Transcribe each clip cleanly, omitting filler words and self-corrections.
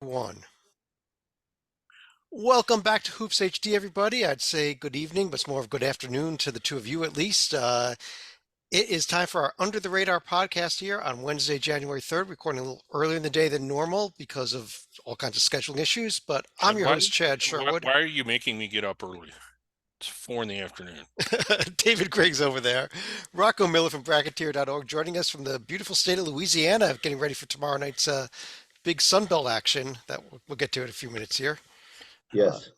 One. Welcome back to Hoops HD, everybody. I'd say good evening, but it's more of good afternoon to the two of you at least. It is time for our Under the Radar podcast here on Wednesday, January 3rd, recording a little earlier in the day than normal because of all kinds of scheduling issues. But I'm Chad, your host, Chad why, Sherwood. why are you making me get up early? It's 4 in the afternoon. David Griggs over there. Rocco Miller from Bracketeer.org joining us from the beautiful state of Louisiana, getting ready for tomorrow night's big Sunbelt action that we'll get to in a few minutes here. Uh, Yes.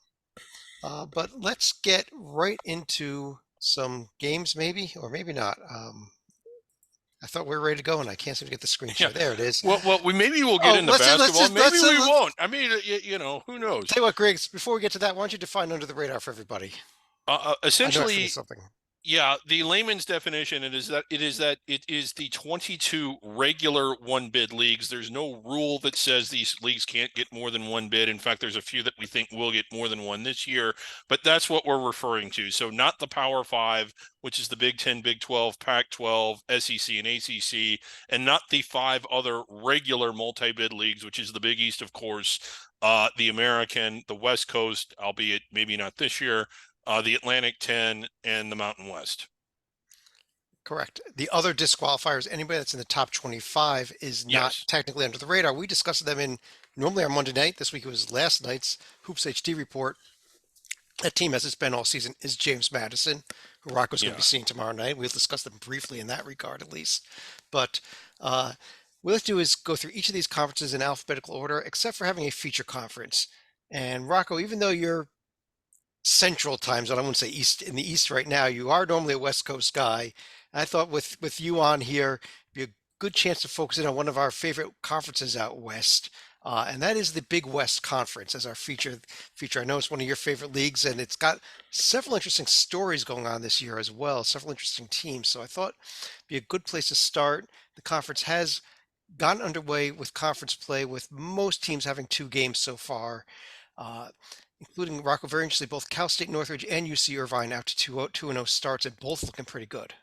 but let's get right into some games, maybe, or maybe not. I thought we were ready to go, and I can't seem to get the screen share. Yeah. There it is. Well, maybe we'll get Oh, into let's basketball. just Maybe we let's won't. I mean, who knows? tell you what, Griggs. Before we get to that, why don't you define under the radar for everybody? I know I Essentially, forget something. yeah, the layman's definition is that it is the 22 regular one bid leagues. There's no rule that says these leagues can't get more than one bid. In fact, there's a few that we think will get more than one this year, but that's what we're referring to. So not the Power Five, which is the Big 10, Big 12, Pac-12, SEC, and ACC, and not the five other regular multi-bid leagues, which is the Big East, of course, the American, the West Coast, albeit maybe not this year, the Atlantic 10, and the Mountain West. Correct. The other disqualifiers, anybody that's in the top 25 is not Yes. technically under the radar. We discussed them in normally our Monday night. This week it was last night's Hoops HD report. That team, as it's been all season, is James Madison, who Rocco's going to be seeing tomorrow night. We'll discuss them briefly in that regard, at least. But what let's do is go through each of these conferences in alphabetical order, except for having a feature conference. And Rocco, even though you're Central time zone, I wouldn't say East in the East right now, you are normally a West Coast guy. I thought with you on here, it'd be a good chance to focus in on one of our favorite conferences out west. And that is the Big West Conference as our feature. I know it's one of your favorite leagues, and it's got several interesting stories going on this year as well, several interesting teams. So I thought it'd be a good place to start. The conference has gotten underway with conference play, with most teams having two games so far, uh, including Rocco. Very interestingly, both Cal State Northridge and UC Irvine out to 2-0 starts, and both looking pretty good.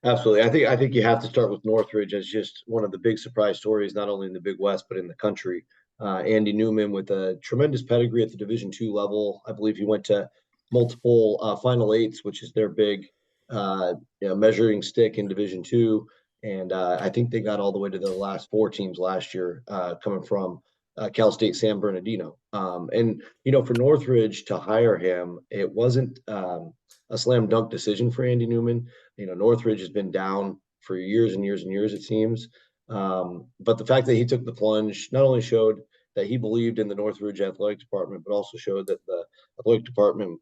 Absolutely. I think you have to start with Northridge as just one of the big surprise stories, not only in the Big West but in the country. Andy Newman with a tremendous pedigree at the Division II level. I believe he went to multiple Final Eights, which is their big measuring stick in Division II. And I think they got all the way to the last four teams last year, coming from Cal State San Bernardino. And for Northridge to hire him, it wasn't a slam dunk decision for Andy Newman. Northridge has been down for years and years and years, it seems. But the fact that he took the plunge not only showed that he believed in the Northridge athletic department, but also showed that the athletic department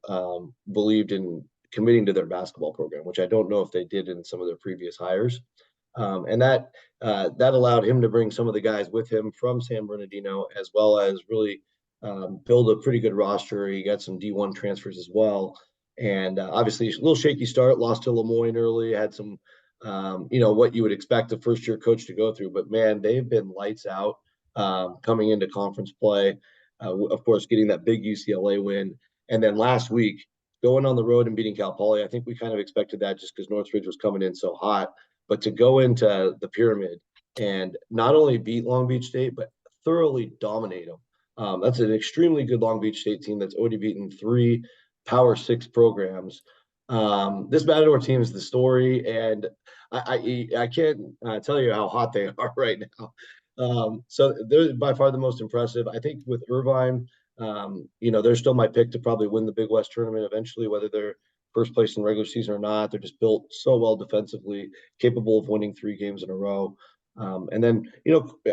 believed in committing to their basketball program, which I don't know if they did in some of their previous hires. And that allowed him to bring some of the guys with him from San Bernardino, as well as really build a pretty good roster. He got some D1 transfers as well. And obviously, a little shaky start, lost to Lemoyne early, had some, what you would expect a first year coach to go through. But man, they've been lights out coming into conference play. Of course, getting that big UCLA win. And then last week, going on the road and beating Cal Poly. I think we kind of expected that just because Northridge was coming in so hot. But to go into the Pyramid and not only beat Long Beach State, but thoroughly dominate them. That's an extremely good Long Beach State team that's already beaten three Power Six programs. This Matador team is the story, and I can't tell you how hot they are right now. So they're by far the most impressive. I think with Irvine, they're still my pick to probably win the Big West tournament eventually, whether they're first place in regular season or not. They're just built so well defensively, capable of winning three games in a row. And then,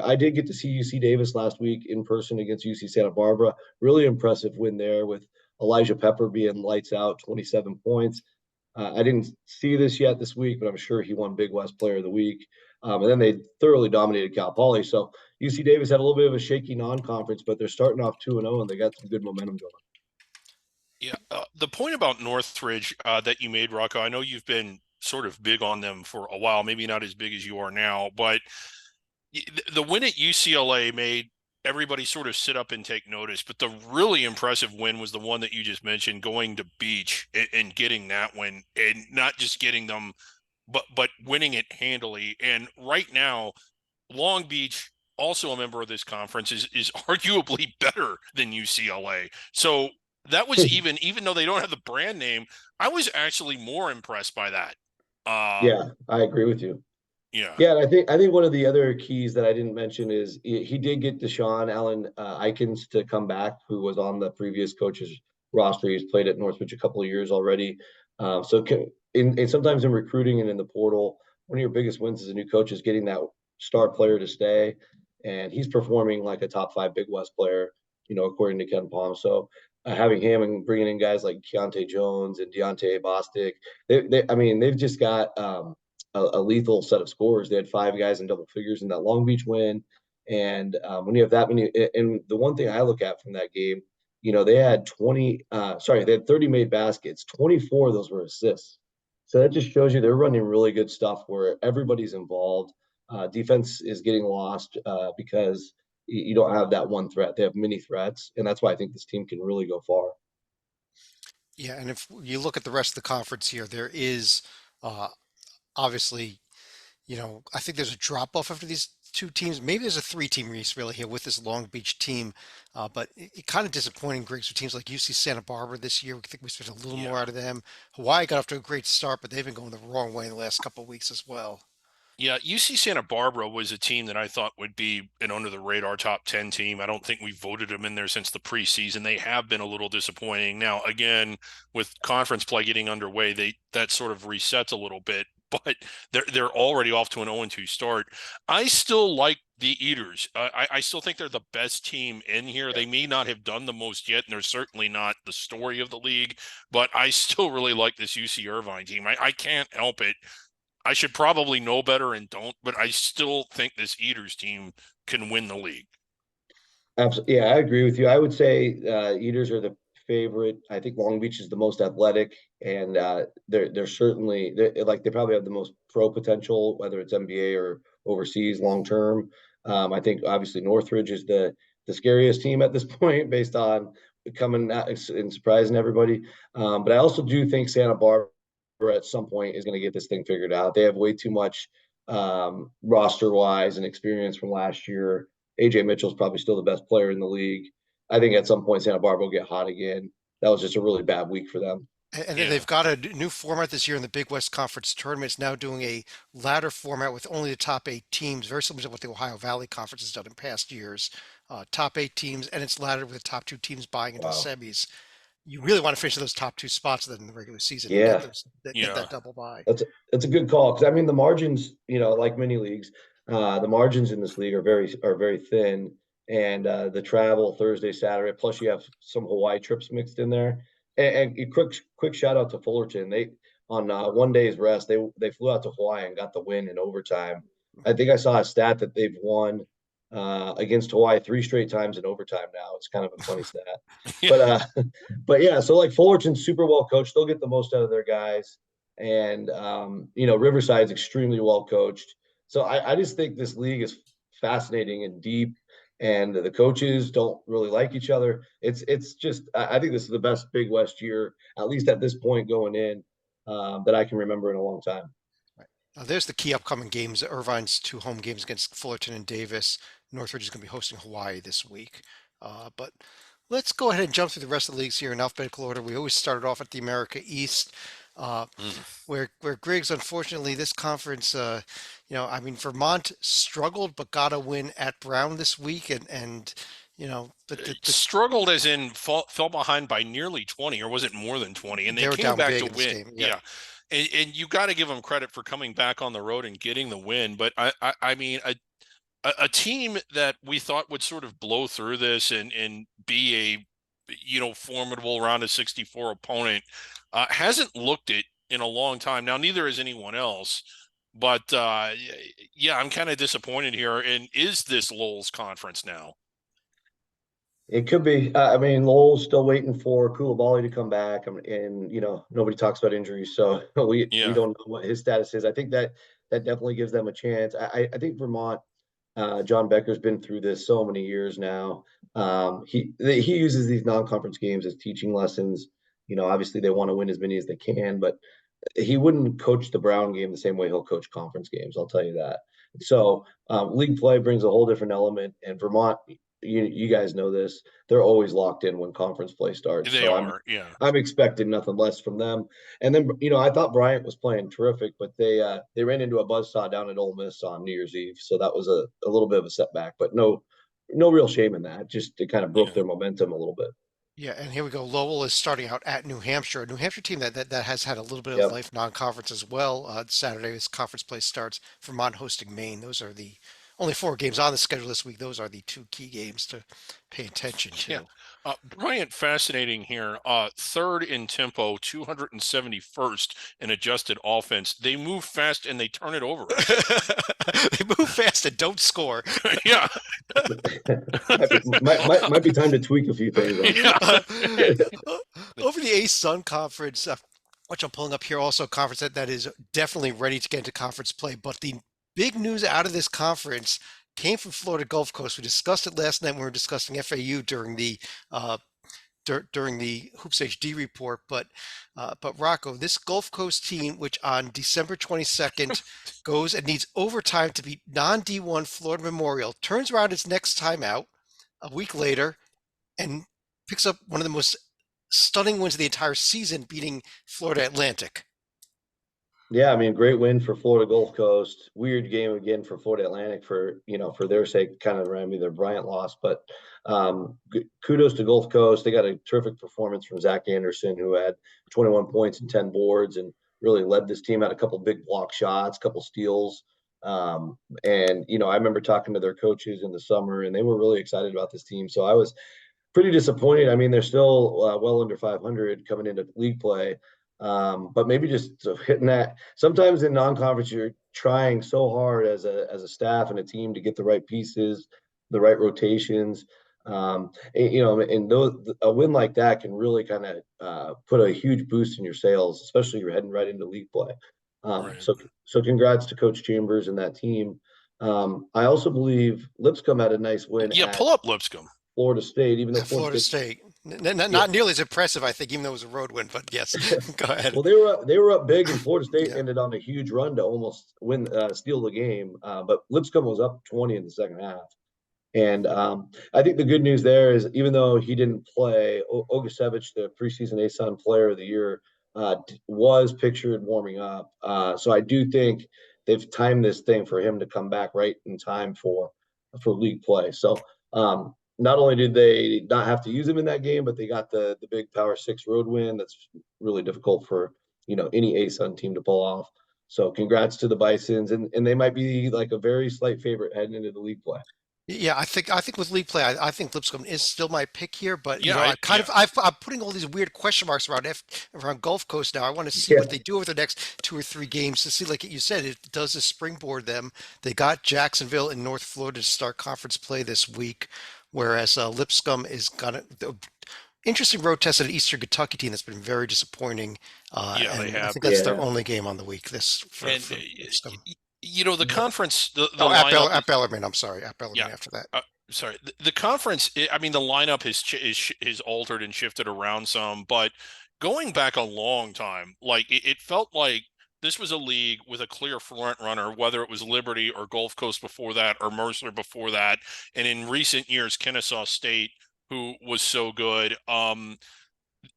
I did get to see UC Davis last week in person against UC Santa Barbara. Really impressive win there with Elijah Pepper being lights out, 27 points. I didn't see this yet this week, but I'm sure he won Big West Player of the Week. And then they thoroughly dominated Cal Poly. So UC Davis had a little bit of a shaky non-conference, but they're starting off 2-0, and they got some good momentum going. Yeah. The point about Northridge that you made, Rocco, I know you've been sort of big on them for a while, maybe not as big as you are now, but the win at UCLA made everybody sort of sit up and take notice. But the really impressive win was the one that you just mentioned, going to Beach and getting that win, and not just getting them, but winning it handily. And right now, Long Beach also a member of this conference, is arguably better than UCLA. So that was even though they don't have the brand name, I was actually more impressed by that. Yeah, I agree with you. Yeah. Yeah, and I think one of the other keys that I didn't mention is he did get Deshaun Allen Ikens to come back, who was on the previous coach's roster. He's played at Northridge a couple of years already. So sometimes in recruiting and in the portal, one of your biggest wins as a new coach is getting that star player to stay, and he's performing like a top 5 Big West player, according to Ken Palm. So having him and bringing in guys like Keontae Jones and Deontay Bostic, I mean, they've just got a lethal set of scores. They had 5 guys in double figures in that Long Beach win. And when you have that many, and the one thing I look at from that game, they had they had 30 made baskets, 24 of those were assists. So that just shows you they're running really good stuff where everybody's involved. Defense is getting lost because you don't have that one threat. They have many threats. And that's why I think this team can really go far. Yeah, and if you look at the rest of the conference here, there is uh, obviously, I think there's a drop off after these two teams. Maybe there's a three-team race really here with this Long Beach team, but it kind of disappointing, Griggs, for teams like UC Santa Barbara this year. We think we expect a little more out of them. Hawaii got off to a great start, but they've been going the wrong way in the last couple of weeks as well. Yeah, UC Santa Barbara was a team that I thought would be an under the radar top 10 team. I don't think we voted them in there since the preseason. They have been a little disappointing. Now, again, with conference play getting underway, that sort of resets a little bit, but they're already off to an 0-2 start. I still like the Eaters. I still think they're the best team in here. They may not have done the most yet, and they're certainly not the story of the league, but I still really like this UC Irvine team. I can't help it. I should probably know better and don't, but I still think this Eaters team can win the league. Absolutely. Yeah, I agree with you. I would say Eaters are the favorite. I think Long Beach is the most athletic, and they're certainly they probably have the most pro potential, whether it's NBA or overseas long term. I think obviously Northridge is the scariest team at this point based on coming out and surprising everybody. But I also do think Santa Barbara at some point is going to get this thing figured out. They have way too much roster wise and experience from last year. AJ Mitchell's probably still the best player in the league. I think at some point Santa Barbara will get hot again. That was just a really bad week for them. And then they've got a new format this year in the Big West Conference tournament. It's now doing a ladder format with only the top 8 teams, very similar to what the Ohio Valley Conference has done in past years. Top 8 teams, and it's laddered with the top 2 teams buying into the semis. You really want to finish those top 2 spots then in the regular season. Yeah. Get that double bye. That's a good call. Cause I mean, the margins, like many leagues, the margins in this league are very thin, and the travel Thursday, Saturday, plus you have some Hawaii trips mixed in there. And a quick shout out to Fullerton. They on one day's rest, they flew out to Hawaii and got the win in overtime. I think I saw a stat that they've won against Hawaii 3 straight times in overtime now. It's kind of a funny stat. But yeah, so like Fullerton's super well coached. They'll get the most out of their guys. And Riverside's extremely well coached. So I just think this league is fascinating and deep, and the coaches don't really like each other. It's just I think this is the best Big West year, at least at this point going in, that I can remember in a long time. Now, there's the key upcoming games. Irvine's 2 home games against Fullerton and Davis. Northridge is going to be hosting Hawaii this week. But let's go ahead and jump through the rest of the leagues here in alphabetical order. We always started off at the America East, where Griggs, unfortunately, this conference, I mean, Vermont struggled but got a win at Brown this week, and struggled as in fell behind by nearly 20, or was it more than 20? And they were came down back big to in this win. game, Yeah. And you got to give them credit for coming back on the road and getting the win. But I mean, a team that we thought would sort of blow through this and be a formidable round of 64 opponent hasn't looked it in a long time. Now, neither has anyone else. But yeah, I'm kind of disappointed here. And is this Lowell's conference now? It could be. I mean, Lowell's still waiting for Koulibaly to come back, and nobody talks about injuries, so we don't know what his status is. I think that definitely gives them a chance. I think Vermont, John Becker's been through this so many years now. He uses these non-conference games as teaching lessons. Obviously they want to win as many as they can, but he wouldn't coach the Brown game the same way he'll coach conference games. I'll tell you that. So league play brings a whole different element, and Vermont, you guys know this, they're always locked in when conference play starts. They So are, yeah. I'm expecting nothing less from them. And then I thought Bryant was playing terrific, but they ran into a buzzsaw down at Ole Miss on New Year's Eve, so that was a little bit of a setback, but no real shame in that. Just it kind of broke Yeah. their momentum a little bit. Yeah, and here we go. Lowell is starting out at New Hampshire. A New Hampshire team that has had a little bit of Yep. life non-conference as well. Saturday's conference play starts. Vermont hosting Maine. Those are the only 4 games on the schedule this week. Those are the 2 key games to pay attention Yeah. to. Bryant, fascinating here. Third in tempo, 271st in adjusted offense. They move fast and they turn it over. They move fast and don't score. Yeah. might be time to tweak a few things. Over the A-Sun Conference, which I'm pulling up here, also a conference that is definitely ready to get into conference play. But the big news out of this conference came from Florida Gulf Coast. We discussed it last night when we were discussing FAU during the Hoops HD report. But Rocco, this Gulf Coast team, which on December 22nd goes and needs overtime to beat non-D1 Florida Memorial, turns around its next time out a week later and picks up one of the most stunning wins of the entire season, beating Florida Atlantic. Yeah, I mean, great win for Florida Gulf Coast. Weird game again for Florida Atlantic for their sake, kind of reminded me their Bryant loss. But kudos to Gulf Coast. They got a terrific performance from Zach Anderson, who had 21 points and 10 boards and really led this team. Had a couple big block shots, couple steals. And I remember talking to their coaches in the summer, and they were really excited about this team. So I was pretty disappointed. I mean, they're still well under 500 coming into league play. But maybe just hitting that. Sometimes in non-conference, you're trying so hard as a staff and a team to get the right pieces, the right rotations. And a win like that can really kind of put a huge boost in your sales, especially if you're heading right into league play. Right. So congrats to Coach Chambers and that team. I also believe Lipscomb had a nice win. Yeah, pull up Lipscomb. Florida State, even though Florida State. Not nearly as impressive, I think, even though it was a road win. But yes, go ahead. Well, they were up big, and Florida State ended on a huge run to almost steal the game. But Lipscomb was up 20 in the second half, and I think the good news there is even though he didn't play, Ogasevich, the preseason A-Sun Player of the Year, was pictured warming up. So I do think they've timed this thing for him to come back right in time for league play. So. Not only did they not have to use him in that game, but they got the big Power 6 road win. That's really difficult for any A-Sun team to pull off. So congrats to the Bisons, and they might be like a very slight favorite heading into the league play. Yeah, I think with league play, I think Lipscomb is still my pick here. But Yeah, I'm putting all these weird question marks around Gulf Coast now. I want to see what they do over the next 2 or 3 games to see, like you said, it does a springboard them. They got Jacksonville and North Florida to start conference play this week, whereas Lipscomb is got the interesting road test at an Eastern Kentucky team that's been very disappointing. Yeah, they have. I think that's their only game on the week. For Lipscomb. The conference, the lineup at Bellarmine. I'm sorry, at Bellarmine. After that, sorry, the conference. I mean, the lineup is altered and shifted around some, but going back a long time, like it felt like this was a league with a clear front runner, whether it was Liberty or Gulf Coast before that or Mercer before that, and in recent years, Kennesaw State, who was so good.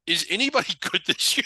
Is anybody good this year?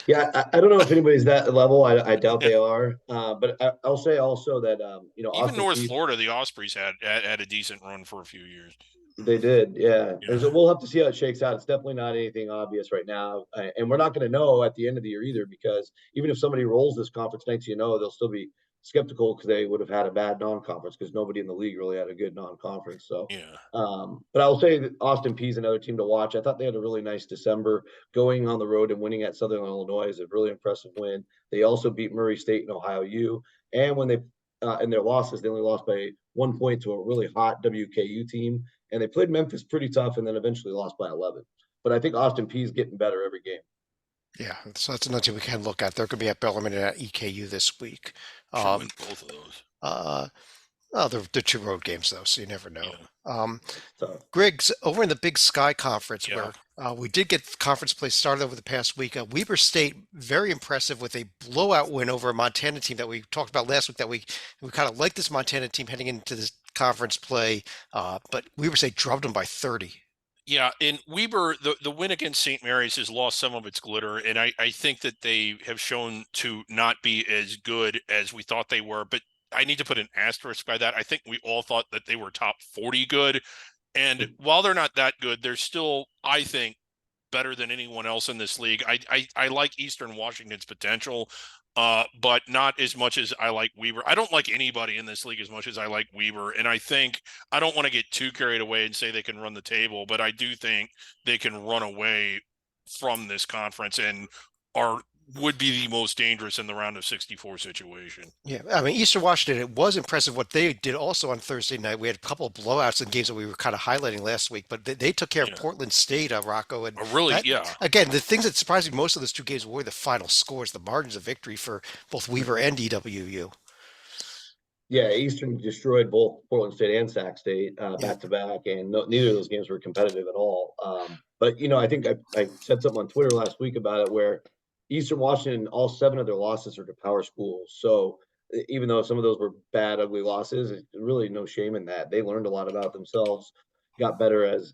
Yeah, I don't know if anybody's that level. I doubt they are. But I'll say also that even Austin North Peay, Florida, the Ospreys had a decent run for a few years. They did, yeah. And so we'll have to see how it shakes out. It's definitely not anything obvious right now, and we're not going to know at the end of the year either, because even if somebody rolls this conference next, they'll still be skeptical because they would have had a bad non-conference because nobody in the league really had a good non-conference. So, but I'll say that Austin Peay is another team to watch. I thought they had a really nice December going on the road and winning at Southern Illinois is a really impressive win. They also beat Murray State and Ohio U, and when they in their losses, they only lost by 1 point to a really hot WKU team, and they played Memphis pretty tough and then eventually lost by 11. But I think Austin Peay is getting better every game. Yeah, so that's another thing we can look at. They're going to be at Bellarmine and at EKU this week. Win both of those. Well, they're 2 road games though, so you never know. Yeah. So Griggs, over in the Big Sky Conference, where We did get conference play started over the past week. Weber State, very impressive with a blowout win over a Montana team that we talked about last week. That we kind of like this Montana team heading into this conference play, but Weber State drubbed them by 30. Yeah, and Weber, the win against St. Mary's has lost some of its glitter, and I think that they have shown to not be as good as we thought they were. But I need to put an asterisk by that. I think we all thought that they were top 40 good, and while they're not that good, they're still, I think, better than anyone else in this league. I like Eastern Washington's potential, but not as much as I like Weber. I don't like anybody in this league as much as I like Weber, and I think I don't want to get too carried away and say they can run the table, but I do think they can run away from this conference and would be the most dangerous in the round of 64 situation. Yeah, I mean, Eastern Washington, it was impressive what they did also on Thursday night. We had a couple of blowouts in games that we were kind of highlighting last week, but they took care of Yeah. Portland State, Rocco. And Really, that, yeah. again, the things that surprised me most of those two games were the final scores, the margins of victory for both Weaver and EWU. Yeah, Eastern destroyed both Portland State and Sac State Yeah. back to back, and neither of those games were competitive at all. But I think I said something on Twitter last week about it where Eastern Washington, all 7 of their losses are to power schools. So even though some of those were bad, ugly losses, it's really no shame in that. They learned a lot about themselves, got better as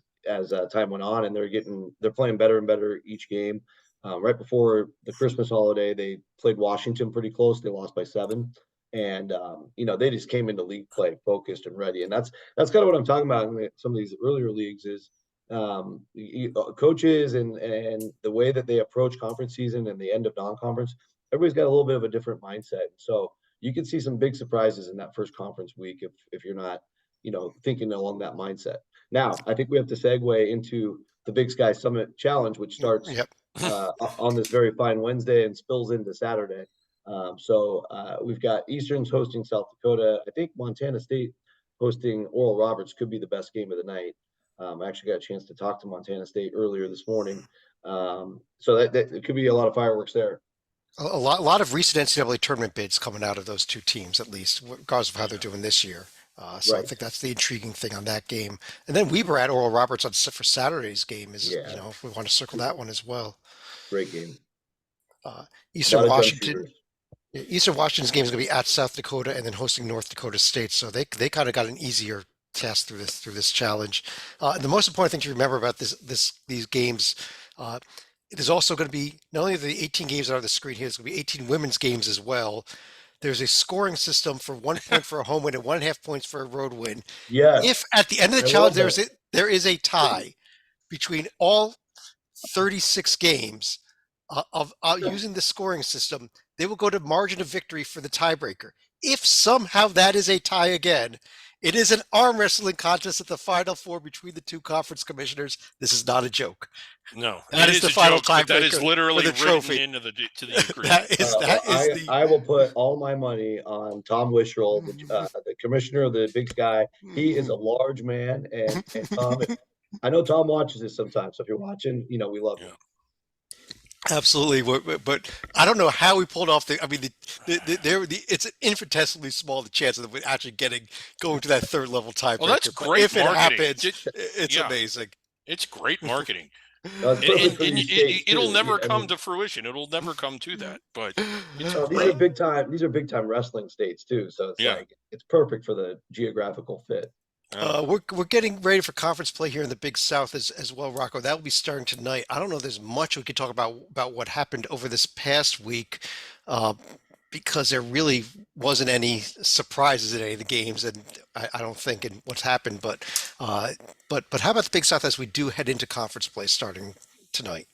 time went on, and they're playing better and better each game. Right before the Christmas holiday, they played Washington pretty close. They lost by 7. And they just came into league play focused and ready, and that's kind of what I'm talking about in some of these earlier leagues is coaches and the way that they approach conference season and the end of non-conference. Everybody's got a little bit of a different mindset, so you can see some big surprises in that first conference week if you're not thinking along that mindset. Now, I think we have to segue into the Big Sky Summit Challenge, which starts Yep. on this very fine Wednesday and spills into Saturday. So we've got Eastern's hosting South Dakota. I think Montana State hosting Oral Roberts could be the best game of the night. I actually got a chance to talk to Montana State earlier this morning. So that it could be a lot of fireworks there. A lot of recent NCAA tournament bids coming out of those two teams, at least, regardless of how they're doing this year. So I Right. think that's the intriguing thing on that game. And then Weber at Oral Roberts for Saturday's game is, Yeah. if we want to circle that one as well. Great game. Uh, A lot Eastern of jump Washington. shooters. Eastern Washington's game is going to be at South Dakota and then hosting North Dakota State, so they kind of got an easier task through this challenge. The most important thing to remember about these games, there's also going to be not only the 18 games that are on the screen here, there's going to be 18 women's games as well. There's a scoring system for 1 point for a home win and 1.5 points for a road win. Yeah. If at the end of the I challenge love that. there is a tie between all 36 games of using the scoring system, they will go to margin of victory for the tiebreaker. If somehow that is a tie again, it is an arm wrestling contest at the Final Four between the two conference commissioners. This is not a joke. No, That it is the a final joke, but that is tiebreaker for literally the written trophy. into to the agreement. I will put all my money on Tom Wisherall, the commissioner of the Big Sky. He is a large man, and Tom. I know Tom watches this sometimes. So if you're watching, we love him. Absolutely, but I don't know how we pulled off I mean, it's infinitesimally small the chance of them actually going to that third level tiebreaker. Well, that's but great if it marketing. happens, it's Yeah. amazing. It's great marketing. That's perfect for these states, It'll too. never I come mean, to fruition. It'll never come to that. But it's these are great. big time. These are big time wrestling states too. So it's Yeah. like it's perfect for the geographical fit. We're getting ready for conference play here in the Big South as well, Rocco. That will be starting tonight. I don't know if there's much we could talk about what happened over this past week, because there really wasn't any surprises in any of the games, and I don't think in what's happened. But how about the Big South as we do head into conference play starting tonight?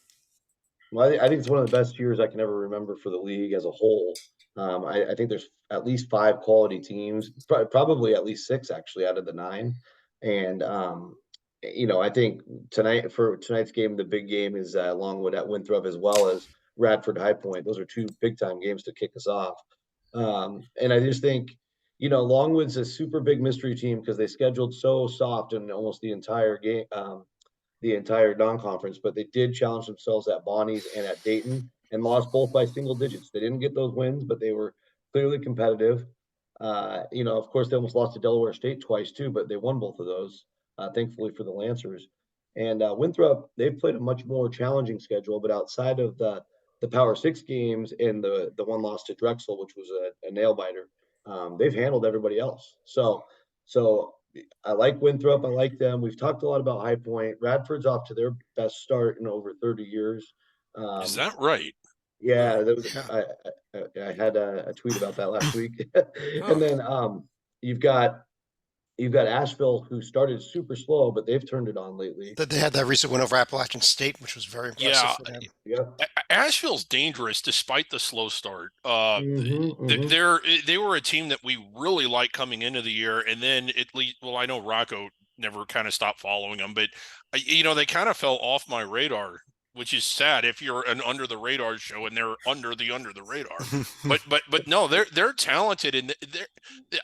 Well, I think it's one of the best years I can ever remember for the league as a whole. I think there's at least 5 quality teams, probably at least 6 actually out of the 9. And I think tonight's game, the big game is Longwood at Winthrop as well as Radford High Point. Those are 2 big time games to kick us off. And I just think, Longwood's a super big mystery team because they scheduled so soft in almost the entire game. The entire non-conference, but they did challenge themselves at Bonnie's and at Dayton and lost both by single digits. They didn't get those wins, but they were clearly competitive. Of course, they almost lost to Delaware State twice too, but they won both of those, thankfully for the Lancers. And Winthrop, they've played a much more challenging schedule, but outside of the Power Six games and the one loss to Drexel, which was a nail biter, they've handled everybody else. So I like Winthrop. I like them. We've talked a lot about High Point. Radford's off to their best start in over 30 years. Is Um, that right? yeah, that was, Yeah. I had a tweet about that last week. Oh, And then you've got Asheville, who started super slow, but they've turned it on lately. That they had that recent win over Appalachian State, which was very impressive yeah. for them. Yep. Asheville's dangerous despite the slow start. Mm-hmm. They were a team that we really liked coming into the year, and then at least, well, I know Rocco never kind of stopped following them, but they kind of fell off my radar, which is sad if you're an under the radar show and they're under the radar. But no, they're talented, and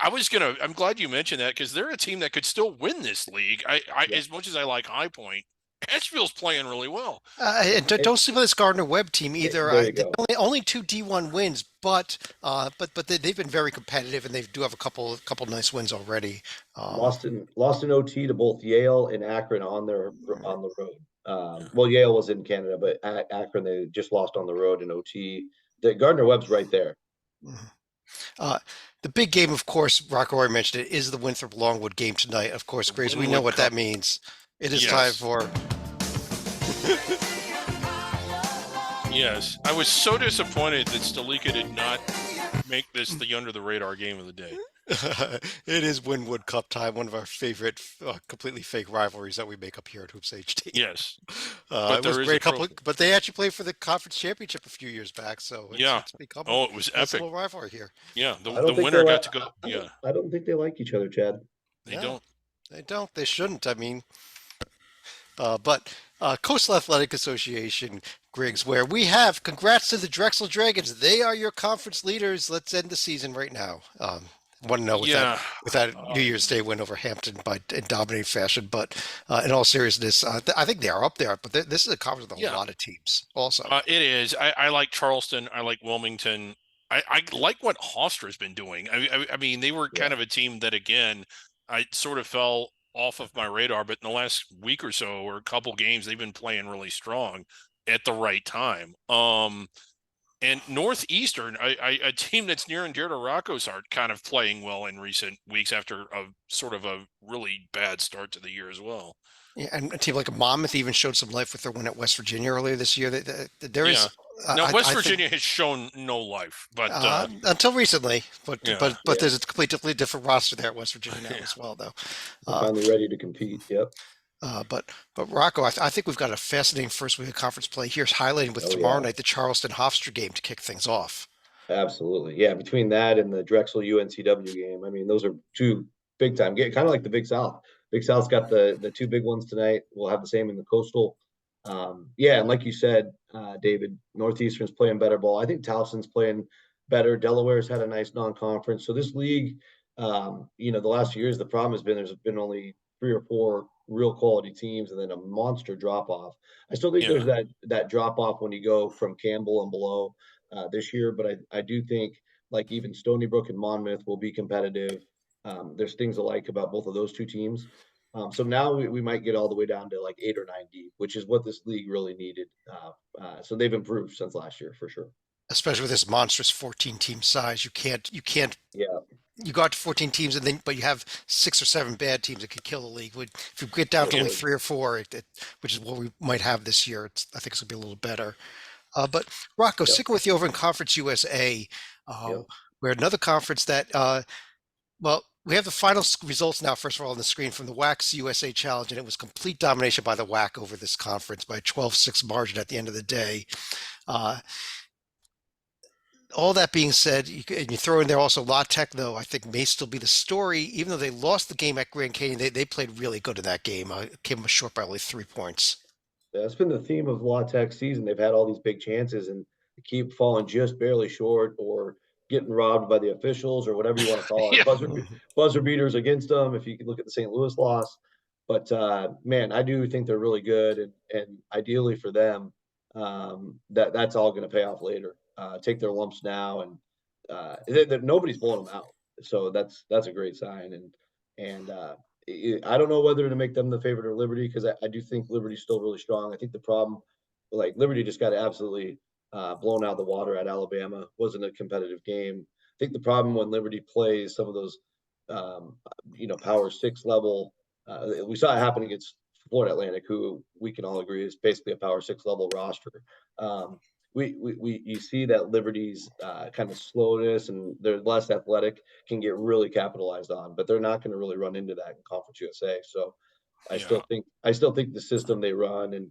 I'm glad you mentioned that, because they're a team that could still win this league. Yeah. As much as I like High Point, Asheville's playing really well. And don't sleep on this Gardner Webb team either. There you go. Only two D1 wins, but they've been very competitive, and they do have a couple nice wins already. Lost in OT to both Yale and Akron on the road. Well, Yale was in Canada, but Akron, they just lost on the road in OT. The Gardner Webb's right there. The big game, of course, Rocco already mentioned it, is the Winthrop Longwood game tonight. Of course, Graves, we know Wynwood what Cup. that means. It is Yes. time for. Yes, I was so disappointed that Stalika did not make this the under the radar game of the day. It is Wynwood Cup time, one of our favorite completely fake rivalries that we make up here at Hoops HD. Yes, It was there is great a trophy. but they actually played for the conference championship a few years back, so it's become it was a nice epic. little rivalry here. Yeah, I the don't think winner they got like- to go. I Yeah, don't- I don't think they like each other, Chad. they No. don't. They don't. They shouldn't. I mean, but Coastal Athletic Association, Griggs, where we have congrats to the Drexel Dragons. They are your conference leaders. Let's end the season right now. Want to know with Yeah, that New Year's Day win over Hampton in dominating fashion. But in all seriousness, I think they are up there. But this is a conference with a Yeah. lot of teams. Also, it is. I like Charleston. I like Wilmington. I like what Hofstra's been doing. I mean, they were kind of a team that, again, I sort of fell off of my radar, but in the last week or so, or a couple games, they've been playing really strong at the right time. And Northeastern, a team that's near and dear to Rocco's heart, kind of playing well in recent weeks after a sort of a really bad start to the year as well. yeah, and a team like Monmouth even showed some life with their win at West Virginia earlier this year. There is. Now, West I think, Virginia has shown no life, but until recently, but Yeah. but there's a completely different roster there at West Virginia now as well, though. They're finally ready to compete. Yep. But Rocco, I think we've got a fascinating first week of conference play. Here's highlighting with tomorrow night the Charleston Hofstra game to kick things off. Absolutely. Yeah. Between that and the Drexel UNCW game, I mean, those are two big time games, kind of like the Big South. Big South's got the two big ones tonight. We'll have the same in the Coastal. Yeah, and like you said, David, Northeastern's playing better ball. I think Towson's playing better. Delaware's had a nice non-conference. So this league, the last few years, the problem has been there's been only 3 or 4 real quality teams and then a monster drop off. I still think there's that drop off when you go from Campbell and below this year, but I do think like even Stony Brook and Monmouth will be competitive. There's things I like about both of those two teams. So now we might get all the way down to like 8 or 9 deep, which is what this league really needed. So they've improved since last year for sure. Especially with this monstrous 14 team size, you can't. Yeah. You got to 14 teams, but you have 6 or 7 bad teams that could kill the league. If you get down to only 3 or 4, which is what we might have this year, I think it's gonna be a little better. But Rocco, sticking with you over in Conference USA, we're another conference that, we have the final results now, first of all, on the screen from the WAC USA Challenge, and it was complete domination by the WAC over this conference by a 12-6 margin at the end of the day. All that being said, you throw in there also La Tech, though, I think may still be the story. Even though they lost the game at Grand Canyon, they played really good in that game. Came up short by only 3 points. That's been the theme of La Tech season. They've had all these big chances and keep falling just barely short or getting robbed by the officials or whatever you want to call it. Buzzer beaters against them, if you could look at the St. Louis loss. But, man, I do think they're really good. And ideally for them, that's all going to pay off later. Take their lumps now. And nobody's blowing them out. So that's a great sign. And I don't know whether to make them the favorite or Liberty, because I do think Liberty's still really strong. I think the problem, like Liberty just got absolutely blown out of the water at Alabama. Wasn't a competitive game. I think the problem when Liberty plays some of those, um, Power Six level, we saw it happen against Florida Atlantic, who we can all agree is basically a Power Six level roster. Um, you see that Liberty's kind of slowness and they're less athletic can get really capitalized on, but they're not going to really run into that in Conference USA. So Yeah. I still think the system they run and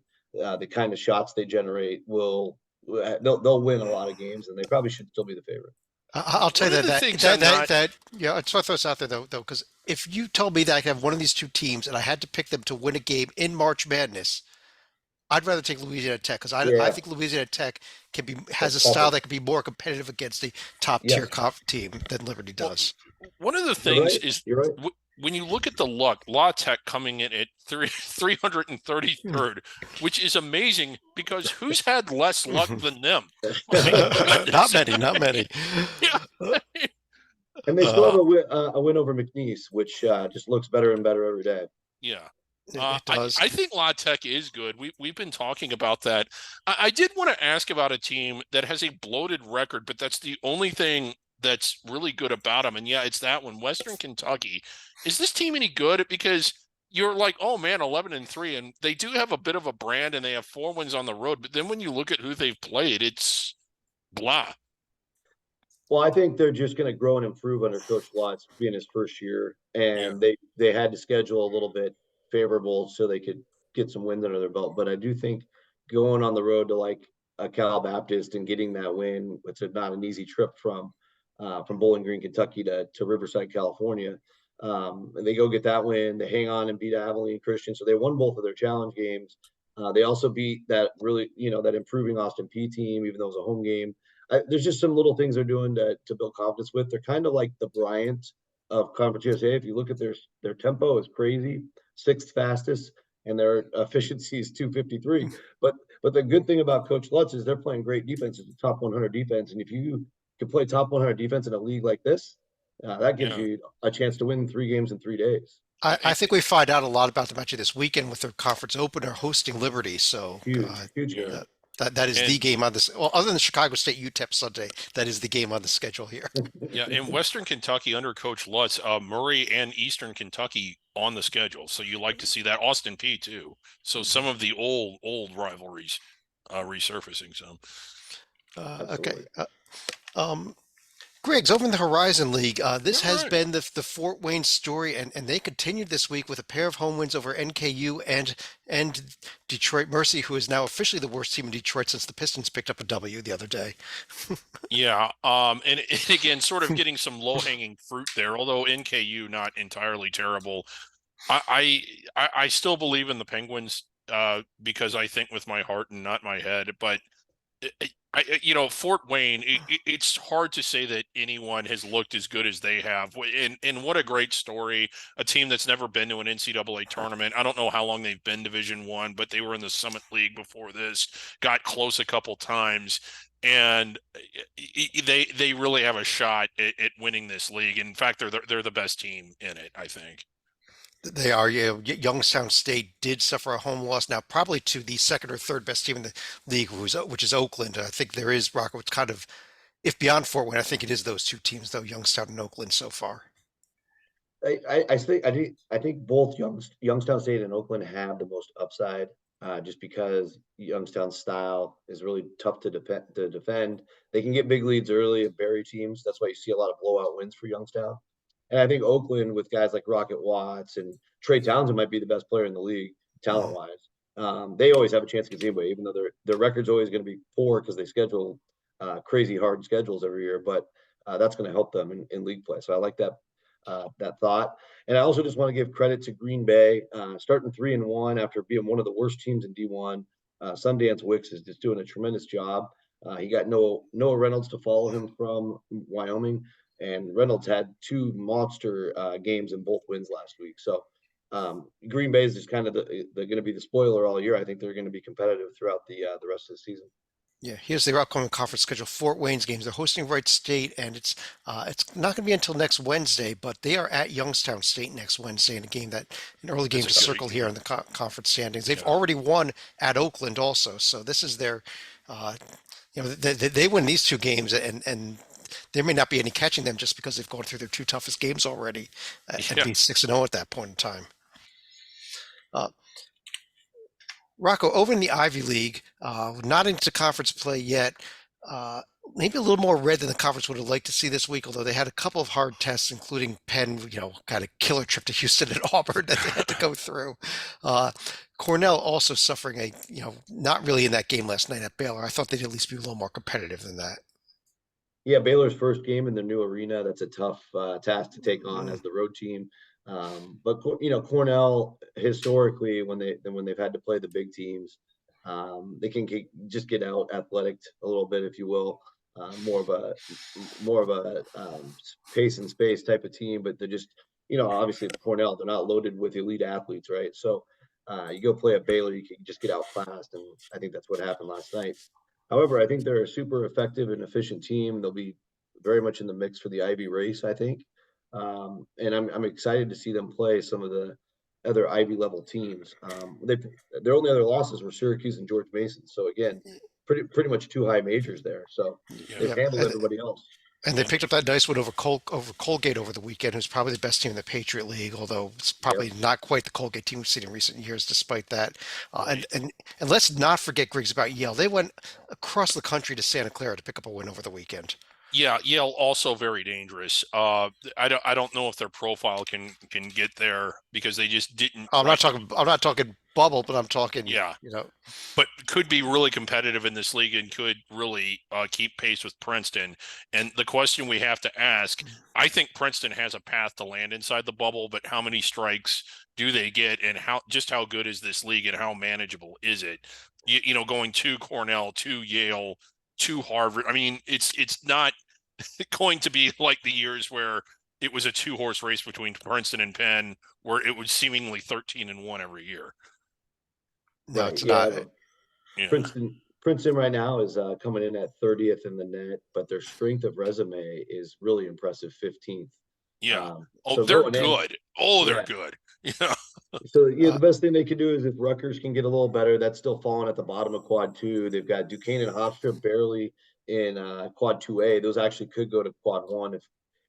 the kind of shots they generate they'll win a lot of games, and they probably should still be the favorite. I'll tell One you of the that things I'm not. yeah, I just want to throw this out there though, because if you told me that I could have one of these two teams and I had to pick them to win a game in March Madness, I'd rather take Louisiana Tech because I Yeah, think Louisiana Tech has that's a style tougher. that can be more competitive against the top tier Yes, team than Liberty Well, does. one of the you're things right. is You're right. when you look at the luck, La Tech coming in at 333rd, which is amazing because who's had less luck than them? My Not goodness. many, not many. Yeah. And they still have Uh, a win over McNeese, which just looks better and better every day. Yeah. it does. I think La Tech is good. We've been talking about that. I did want to ask about a team that has a bloated record, but that's the only thing that's really good about them. And yeah, it's that one, Western Kentucky. Is this team any good? Because you're like, oh man, 11-3, and they do have a bit of a brand, and they have 4 wins on the road. But then when you look at who they've played, it's blah. Well, I think they're just going to grow and improve under Coach Lutz being his first year, Yeah, and they had to schedule a little bit favorable so they could get some wins under their belt. But I do think going on the road to like a Cal Baptist and getting that win, it's not an easy trip from Bowling Green, Kentucky to Riverside, California. And they go get that win. They hang on and beat Abilene Christian, so they won both of their challenge games. They also beat that really, that improving Austin P team, even though it was a home game. There's just some little things they're doing to build confidence with. They're kind of like the Bryant of Conference USA. If you look at their tempo is crazy, sixth fastest, and their efficiency is 253. But the good thing about Coach Lutz is they're playing great defense. It's a top 100 defense, and if you can play top 100 defense in a league like this, that gives yeah. you a chance to win 3 games in 3 days. I think we find out a lot about them actually this weekend with their conference opener hosting Liberty. So Huge game. Yeah. that is the And game on this. Well, other than Chicago State UTEP Sunday, that is the game on the schedule here. yeah, in Western Kentucky under Coach Lutz, Murray and Eastern Kentucky on the schedule. So you like to see that. Austin P too. So some of the old rivalries resurfacing. So Okay. Absolutely. Um, Griggs, over in the Horizon League, this all has right. been the Fort Wayne story, and they continued this week with a pair of home wins over NKU and Detroit Mercy, who is now officially the worst team in Detroit since the Pistons picked up a W the other day. Yeah. And again, sort of getting some low hanging fruit there, although NKU not entirely terrible. I still believe in the Penguins because I think with my heart and not my head, but Fort Wayne, it's hard to say that anyone has looked as good as they have. And what a great story. A team that's never been to an NCAA tournament. I don't know how long they've been Division I, but they were in the Summit League before this, got close a couple times. And they really have a shot at winning this league. In fact, they're the best team in it, I think. They are, Youngstown State did suffer a home loss now, probably to the second or third best team in the league, which is Oakland. I think there is Rocco. It's kind of, if beyond Fort Wayne, I think it is those two teams though, Youngstown and Oakland so far. I think both Youngstown State and Oakland have the most upside, just because Youngstown's style is really tough to defend. They can get big leads early and bury teams. That's why you see a lot of blowout wins for Youngstown. And I think Oakland, with guys like Rocket Watts and Trey Townsend, might be the best player in the league talent Mhm. wise. They always have a chance against anybody, even though their record's always going to be poor because they schedule crazy hard schedules every year. But that's going to help them in league play. So I like that thought. And I also just want to give credit to Green Bay, starting 3-1 after being one of the worst teams in D1. Sundance Wicks is just doing a tremendous job. He got Noah Reynolds to follow him from Wyoming, and Reynolds had 2 monster games in both wins last week. So Green Bay is just kind of they're going to be the spoiler all year. I think they're going to be competitive throughout the rest of the season. Yeah, here's their upcoming conference schedule. Fort Wayne's games. They're hosting Wright State, and it's not going to be until next Wednesday. But they are at Youngstown State next Wednesday in a game that an early game That's to a great circle here game. in the conference standings. They've Yeah. already won at Oakland also, so this is their, uh, they win these two games, and there may not be any catching them just because they've gone through their two toughest games already, and Yeah. be 6-0 at that point in time. Uh, Rocco, over in the Ivy League, not into conference play yet. Uh, Maybe a little more red than the conference would have liked to see this week, although they had a couple of hard tests, including Penn, got a killer trip to Houston and Auburn that they had to go through. Cornell also suffering not really in that game last night at Baylor. I thought they'd at least be a little more competitive than that. Yeah, Baylor's first game in their new arena. That's a tough task to take on Mm. as the road team. But Cornell historically, when they've had to play the big teams, they can just get out athletic a little bit, if you will. More of a pace and space type of team, but they're just obviously it's Cornell. They're not loaded with elite athletes, right? So you go play at Baylor, you can just get out fast, and I think that's what happened last night. However, I think they're a super effective and efficient team. They'll be very much in the mix for the Ivy race, I think. And I'm excited to see them play some of the other Ivy level teams. Their only other losses were Syracuse and George Mason. So again, pretty much two high majors there. So Yeah. they've Yeah, handled everybody else. and they picked up that nice win over Colgate over the weekend, who's probably the best team in the Patriot League, although it's probably Yep. not quite the Colgate team we've seen in recent years, despite that. Right. And let's not forget, Griggs, about Yale. They went across the country to Santa Clara to pick up a win over the weekend. Yeah, Yale also very dangerous. I don't know if their profile can get there because they just didn't. I'm not talking bubble, but I'm talking, Yeah, but could be really competitive in this league and could really keep pace with Princeton. And the question we have to ask, I think Princeton has a path to land inside the bubble, but how many strikes do they get, and how good is this league, and how manageable is it? Going to Cornell, to Yale, to Harvard. I mean, it's not going to be like the years where it was a 2-horse race between Princeton and Penn, where it was seemingly 13-1 every year. no, Right. it's Yeah. not. Yeah. Princeton right now is coming in at 30th in the net, but their strength of resume is really impressive, 15th. Yeah. So They're going in, good. Oh, they're yeah. good. Yeah. So the best thing they could do is if Rutgers can get a little better. That's still falling at the bottom of Quad 2. They've got Duquesne and Hofstra barely in Quad 2A. Those actually could go to Quad 1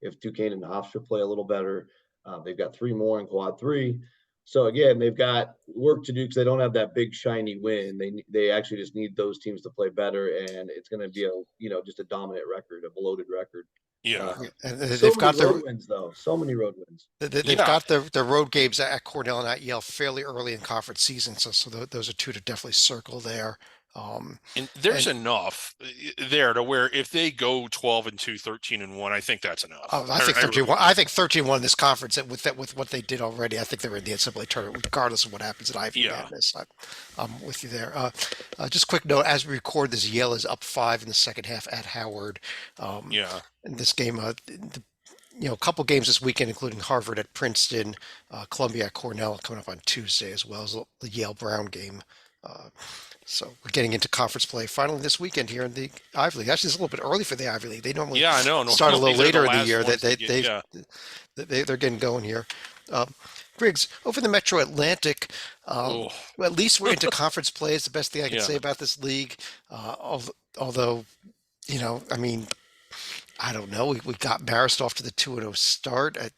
if Duquesne and Hofstra play a little better. They've got 3 more in Quad 3. So again, they've got work to do because they don't have that big shiny win. They actually just need those teams to play better, and it's going to be just a dominant record, a bloated record. Yeah. And So they've got many their road wins though. So many road wins. they've got their road games at Cornell and at Yale fairly early in conference season, so those are two to definitely circle there. And there's and- enough there to where if they go 12-2, 13-1, I think that's enough. I think 13-1. I think 13-1 in this conference with what they did already. I think they're in the NCAA tournament, regardless of what happens at Ivy Madness. I'm with you there. Just a quick note: as we record this, Yale is up 5 in the second half at Howard. Yeah. In this game, a couple games this weekend, including Harvard at Princeton, Columbia at Cornell coming up on Tuesday, as well as the Yale Brown game. So we're getting into conference play finally this weekend here in the Ivy League. Actually, it's a little bit early for the Ivy League. They normally I know. start a little These are the later in the last year. ones to get- They're getting going here. Griggs, over in the Metro Atlantic, Oh, at least we're into conference play. Is the best thing I can Yeah. say about this league. Although, I mean, I don't know. We got Marist off to the 2-0 start, and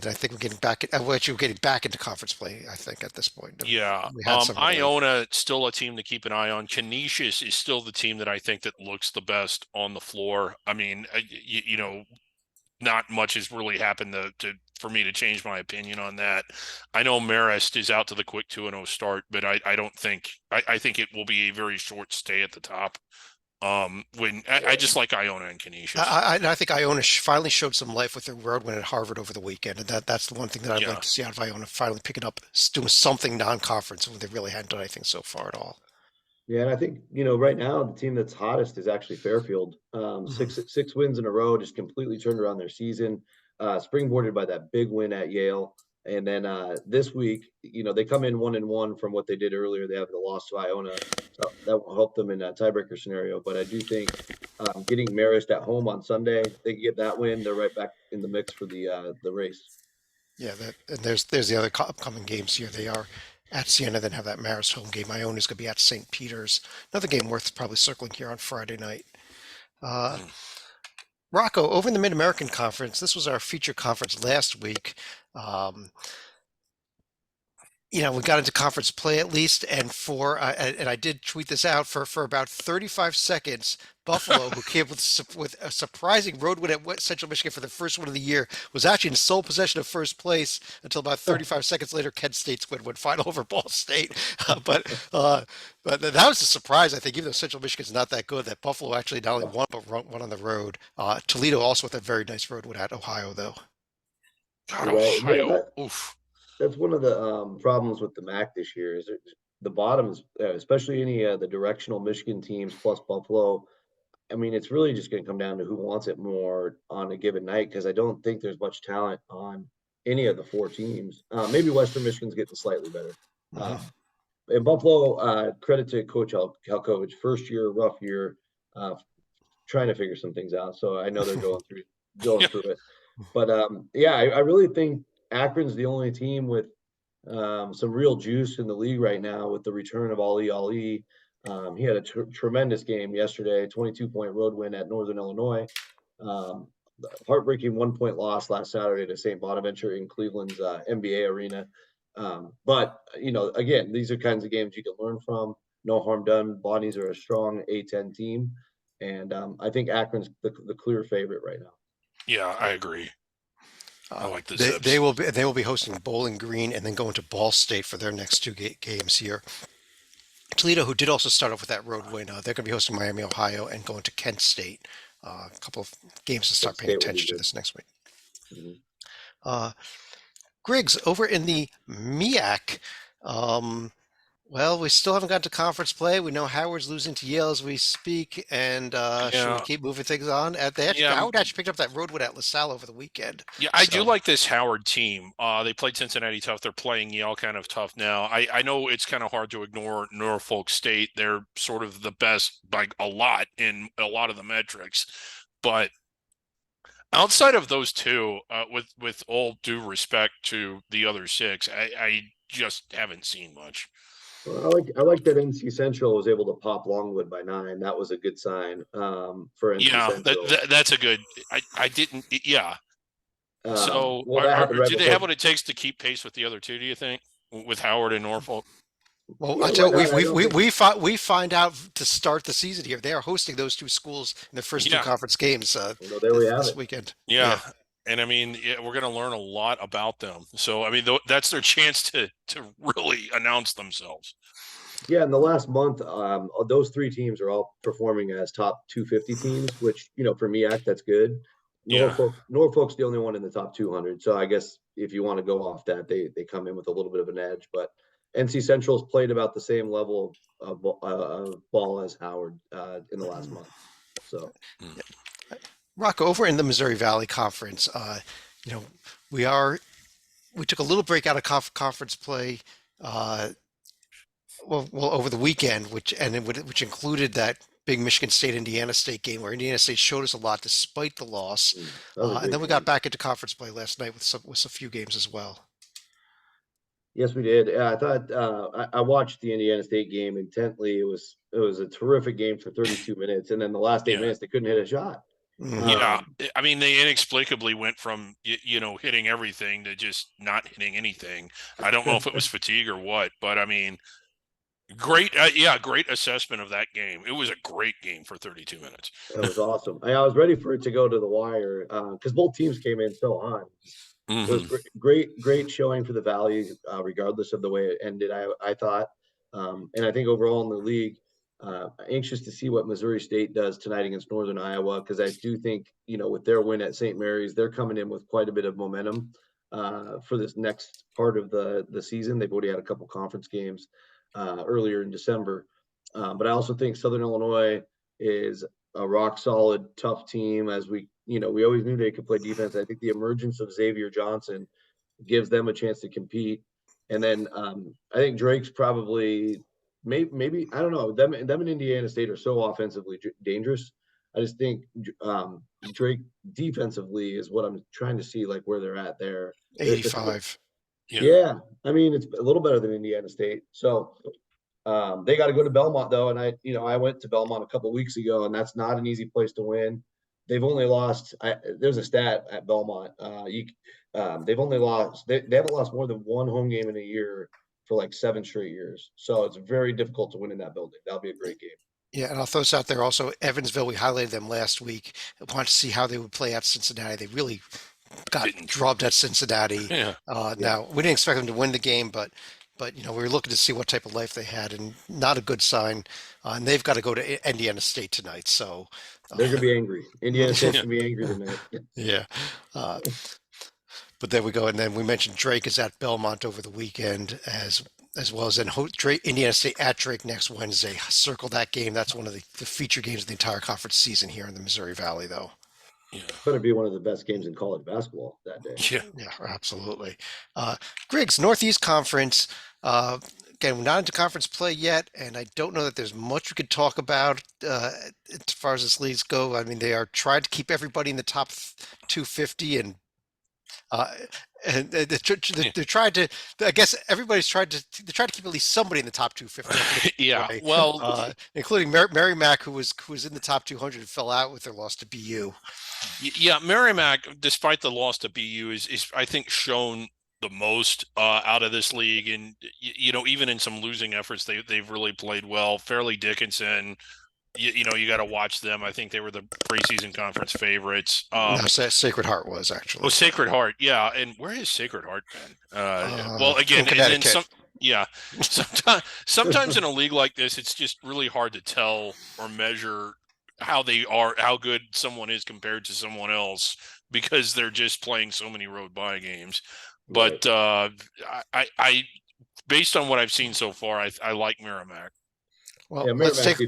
I think we're getting back. We're getting back into conference play. I think at this point. yeah. We had some early. Iona still a team to keep an eye on. Canisius is still the team that I think that looks the best on the floor. I mean, not much has really happened for me to change my opinion on that. I know Marist is out to the quick 2-0 start, but I don't think I think it will be a very short stay at the top. I just like Iona and Canisius. I think Iona finally showed some life with their road win at Harvard over the weekend, and that's the one thing that I'd Yeah. like to see out of Iona, finally picking up, doing something non-conference when they really hadn't done anything so far at all. Yeah, and I think right now the team that's hottest is actually Fairfield. Six wins in a row, just completely turned around their season. Springboarded by that big win at Yale. And then this week, they come in 1-1 from what they did earlier. They have the loss to Iona, so that will help them in a tiebreaker scenario. But I do think getting Marist at home on Sunday, they can get that win. They're right back in the mix for the race. Yeah, and there's the other upcoming games here. They are at Siena, then have that Marist home game. Iona's going to be at St. Peter's. Another game worth probably circling here on Friday night. Rocco, over in the Mid-American Conference, this was our feature conference last week. We got into conference play at least, and and I did tweet this out for about 35 seconds. Buffalo, who came with a surprising road win at Central Michigan for the first one of the year, was actually in sole possession of first place until about 35 seconds later. Kent State's went final over Ball State, but that was a surprise. I think even though Central Michigan's not that good, that Buffalo actually not only won but won on the road. Toledo also with a very nice road win at Ohio, though. God, Ohio, oof. That's one of the problems with the MAC this year is the bottoms, especially any the directional Michigan teams plus Buffalo. I mean, it's really just going to come down to who wants it more on a given night, because I don't think there's much talent on any of the four teams. Maybe Western Michigan's getting slightly better. And Buffalo, credit to Coach Helkovich, first year, rough year, trying to figure some things out. So I know they're going through it. But I really think Akron's the only team with some real juice in the league right now with the return of Ali. He had a tremendous game yesterday, 22-point road win at Northern Illinois. Heartbreaking 1-point loss last Saturday to St. Bonaventure in Cleveland's NBA arena. But, again, these are kinds of games you can learn from. No harm done. Bonnies are a strong A-10 team. And I think Akron's the clear favorite right now. Yeah, I agree. I like the Zips. They will be hosting Bowling Green and then going to Ball State for their next two games here. Toledo, who did also start off with that road win, they're going to be hosting Miami, Ohio, and going to Kent State. A couple of games to start paying attention to this next week. Griggs, over in the MEAC, well, we still haven't gotten to conference play. We know Howard's losing to Yale as we speak, and should we keep moving things on? Howard actually picked up that road win at LaSalle over the weekend. Yeah, I do like this Howard team. They played Cincinnati tough. They're playing Yale kind of tough now. I know it's kind of hard to ignore Norfolk State. They're sort of the best by a lot in a lot of the metrics. But outside of those two, with all due respect to the other six, I just haven't seen much. Well, I like that NC Central was able to pop Longwood by 9. That was a good sign for NC Central. That's a good. I didn't. Yeah. So, do they have what it takes to keep pace with the other two? Do you think, with Howard and Norfolk? Well, we find out to start the season here. They are hosting those two schools in their first two conference games this weekend. Yeah. And I mean, we're going to learn a lot about them. So, I mean, that's their chance to really announce themselves. Yeah, in the last month, those three teams are all performing as top 250 teams, which, for MEAC, that's good. Norfolk's the only one in the top 200. So I guess if you want to go off that, they come in with a little bit of an edge. But NC Central's played about the same level of ball as Howard in the last month. So. Rocco, over in the Missouri Valley Conference, we took a little break out of conference play, over the weekend, which included that big Michigan State Indiana State game where Indiana State showed us a lot despite the loss, and then we got back into conference play last night with a few games as well. Yes, we did. I thought I watched the Indiana State game intently. It was a terrific game for 32 minutes, and then the last 8 minutes they couldn't hit a shot. Yeah, I mean, they inexplicably went from hitting everything to just not hitting anything. I don't know if it was fatigue or what, but I mean, great assessment of that game. It was a great game for 32 minutes. That was awesome. I was ready for it to go to the wire because both teams came in so hot. It was great showing for the Valley, regardless of the way it ended. I thought, and I think overall in the league. Anxious to see what Missouri State does tonight against Northern Iowa, because I do think, with their win at St. Mary's, they're coming in with quite a bit of momentum for this next part of the season. They've already had a couple conference games earlier in December. But I also think Southern Illinois is a rock solid, tough team. As we always knew they could play defense. I think the emergence of Xavier Johnson gives them a chance to compete. And then I think Drake's probably maybe I don't know, them and Indiana State are so offensively dangerous. I just think Drake defensively is what I'm trying to see, like where they're at there. 85. Yeah, I mean it's a little better than Indiana State. So they got to go to Belmont though, and I went to Belmont a couple of weeks ago, and that's not an easy place to win. They've only lost. There's a stat at Belmont. They've only lost. They haven't lost more than one home game in a year for like 7 straight years. So it's very difficult to win in that building. That'll be a great game. Yeah, and I'll throw this out there also. Evansville, we highlighted them last week. I wanted to see how they would play at Cincinnati. They really got drubbed at Cincinnati. Yeah. Now we didn't expect them to win the game, but we were looking to see what type of life they had, and not a good sign. And they've got to go to Indiana State tonight, so they're gonna be angry. Indiana State's gonna be angry tonight. yeah. But there we go, and then we mentioned Drake is at Belmont over the weekend as well as Indiana State at Drake next Wednesday. Circle that game. That's one of the feature games of the entire conference season here in the Missouri Valley, though. Yeah. Better be one of the best games in college basketball that day. Yeah, absolutely. Griggs, Northeast Conference. Again, we're not into conference play yet, and I don't know that there's much we could talk about as far as this leagues go. I mean, they are trying to keep everybody in the top 250, and they're trying to. I guess everybody's trying to. They try to keep at least somebody in the top 250. Yeah, well, including Merrimack, who was in the top 200 and fell out with their loss to BU. Yeah, Merrimack, despite the loss to BU, is I think shown the most out of this league, and even in some losing efforts, they've really played well. Fairleigh Dickinson, you got to watch them. I think they were the preseason conference favorites. No, Sacred Heart was actually. Oh, Sacred Heart, yeah. And where has Sacred Heart been? Well, again, in and then sometimes in a league like this, it's just really hard to tell or measure how good someone is compared to someone else because they're just playing so many road bye games. But I based on what I've seen so far, I like Merrimack. Well, yeah, Merrimack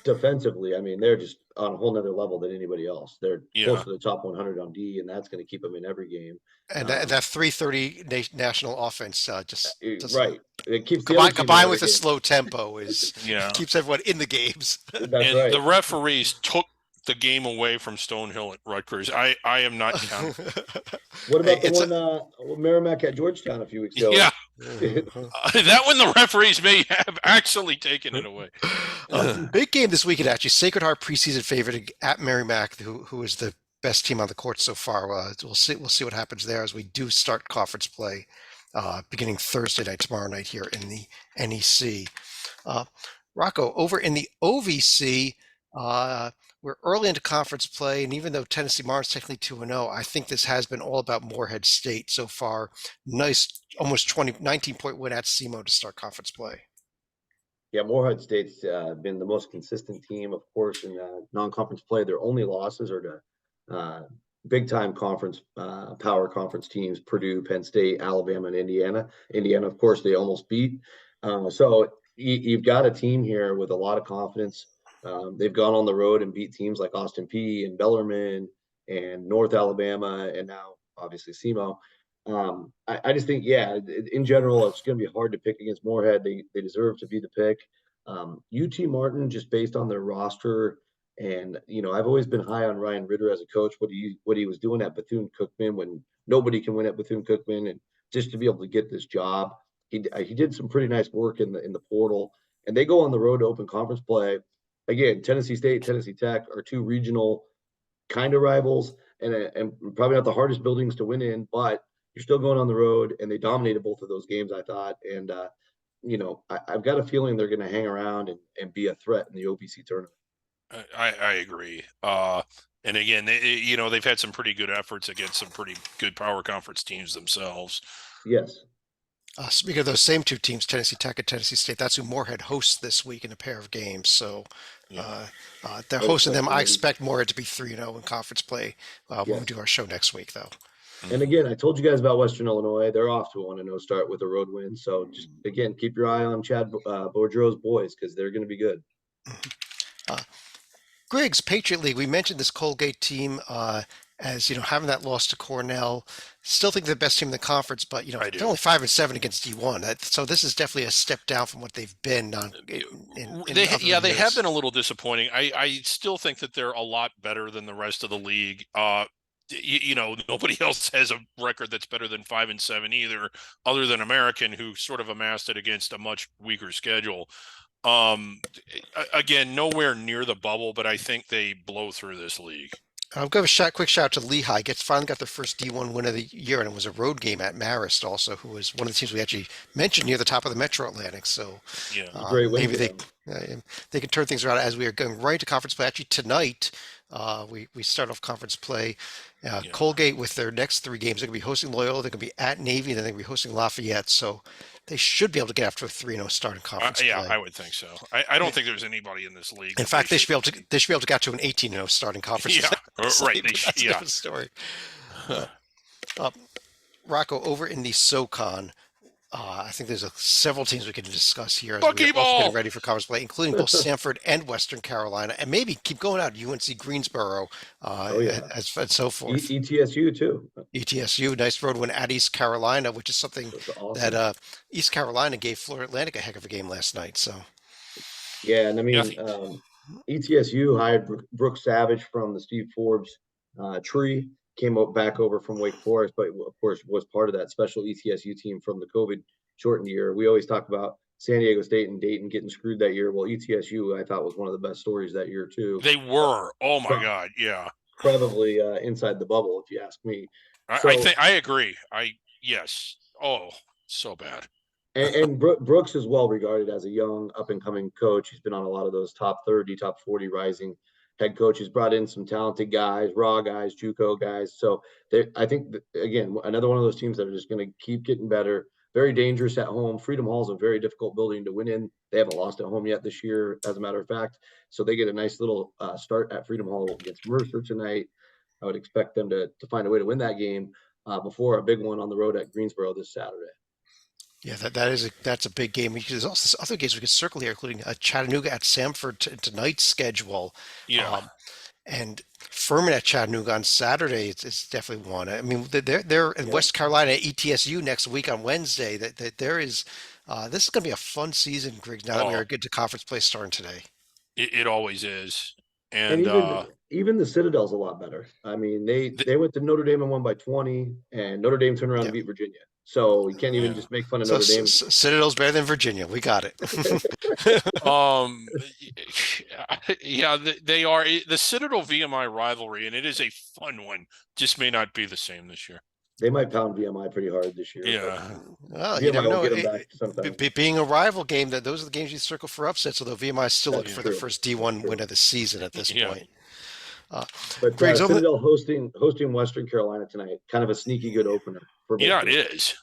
defensively, I mean, they're just on a whole nother level than anybody else. They're close to the top 100 on D, and that's going to keep them in every game. And that 330 national offense just right. It keeps combined with a slow tempo keeps everyone in the games. That's right. The referees took the game away from Stonehill at Rutgers. I am not counting. What about the one Merrimack at Georgetown a few weeks ago? Yeah. That one the referees may have actually taken it away. Big game this weekend, actually. Sacred Heart preseason favorite at Merrimack, who is the best team on the court so far. We'll see what happens there as we do start conference play beginning Thursday night, tomorrow night here in the NEC. Rocco, over in the OVC, we're early into conference play, and even though Tennessee Martin's technically 2-0, I think this has been all about Morehead State so far. Nice, almost 19-point win at SEMO to start conference play. Yeah, Morehead State's been the most consistent team, of course, in non-conference play. Their only losses are to big-time conference, power conference teams, Purdue, Penn State, Alabama, and Indiana. Indiana, of course, they almost beat. So you've got a team here with a lot of confidence. They've gone on the road and beat teams like Austin Peay and Bellarmine and North Alabama, and now obviously SEMO. I just think, in general, it's going to be hard to pick against Morehead. They deserve to be the pick. UT Martin, just based on their roster, and I've always been high on Ryan Ritter as a coach. What he was doing at Bethune-Cookman when nobody can win at Bethune-Cookman, and just to be able to get this job, he did some pretty nice work in the portal. And they go on the road to open conference play. Again, Tennessee State, Tennessee Tech are two regional kind of rivals, and probably not the hardest buildings to win in, but you're still going on the road, and they dominated both of those games, I thought. And, I've got a feeling they're going to hang around and be a threat in the OVC tournament. I agree. And again, they've had some pretty good efforts against some pretty good power conference teams themselves. Yes. Speaking of those same two teams, Tennessee Tech and Tennessee State, that's who Morehead hosts this week in a pair of games. So they're hosting them. I expect Morehead to be 3-0 in conference play when we do our show next week, though. And again, I told you guys about Western Illinois. They're off to a 1-0 start with a road win. So just, again, keep your eye on Chad Boudreau's boys because they're going to be good. Griggs, Patriot League, we mentioned this Colgate team. as having that loss to Cornell. Still think they're the best team in the conference, but I they're do. only 5-7 against D1. So this is definitely a step down from what they've been on in other They have years. been a little disappointing. I still think that they're a lot better than the rest of the league. Nobody else has a record that's better than 5-7 either, other than American, who sort of amassed it against a much weaker schedule. Again, nowhere near the bubble, but I think they blow through this league. I'll give a quick shout out to Lehigh. Finally got their first D1 win of the year, and it was a road game at Marist, also, who was one of the teams we actually mentioned near the top of the Metro Atlantic. So Yeah. Great win maybe for they can turn things around as we are going right to conference play. Actually, tonight we start off conference play. Yeah. Colgate with their next 3 games. They're going to be hosting Loyola. They're going to be at Navy, and then they're going to be hosting Lafayette. So they should be able to get after a 3-0 start in conference Yeah, play. I would think so. I don't think there's anybody in this league. In fact, they should be able to get to an 18-0 starting conference. Yeah, right. That's a different story. Rocco, over in the SoCon, I think there's several teams we can discuss here as we're also Buckyball! getting ready for conference play, including both Samford and Western Carolina, and maybe keep going out UNC Greensboro, and so forth. ETSU too. ETSU, nice road win at East Carolina, which is something That's awesome. that East Carolina gave Florida Atlantic a heck of a game last night. So Yeah, and I mean, Yeah. ETSU hired Brooks Savage from the Steve Forbes tree, came back over from Wake Forest, but of course was part of that special ETSU team from the COVID shortened year. We always talk about San Diego State and Dayton getting screwed that year. Well, ETSU I thought was one of the best stories that year too. They were. Oh my God. Yeah. Probably inside the bubble, if you ask me. I think I agree. Yes. Oh, so bad. And Brooks is well regarded as a young up and coming coach. He's been on a lot of those top 30, top 40 rising head coaches, brought in some talented guys, raw guys, JUCO guys. So I think again, another one of those teams that are just going to keep getting better. Very dangerous at home. Freedom Hall is a very difficult building to win in. They haven't lost at home yet this year, as a matter of fact. So they get a nice little start at Freedom Hall against Mercer tonight. I would expect them to find a way to win that game before a big one on the road at Greensboro this Saturday. Yeah, that's a big game. There's also other games we could circle here, including Chattanooga at Samford tonight's schedule. Yeah. And Furman at Chattanooga on Saturday. It's definitely one. I mean, they're in West Carolina at ETSU next week on Wednesday. That there is this is going to be a fun season, Griggs. Now that we are good to conference play starting today. It always is. And even the Citadel's a lot better. I mean, they went to Notre Dame and won by 20, and Notre Dame turned around and beat Virginia. So you can't even just make fun of Notre Dame. Citadel's better than Virginia. We got it. Yeah, they are the Citadel VMI rivalry, and it is a fun one. Just may not be the same this year. They might pound VMI pretty hard this year. Yeah. Well, you never know. Being a rival game, those are the games you circle for upsets. Although VMI is still looking for the first D1 win of the season at this point. But Citadel hosting Western Carolina tonight, kind of a sneaky good opener. It is.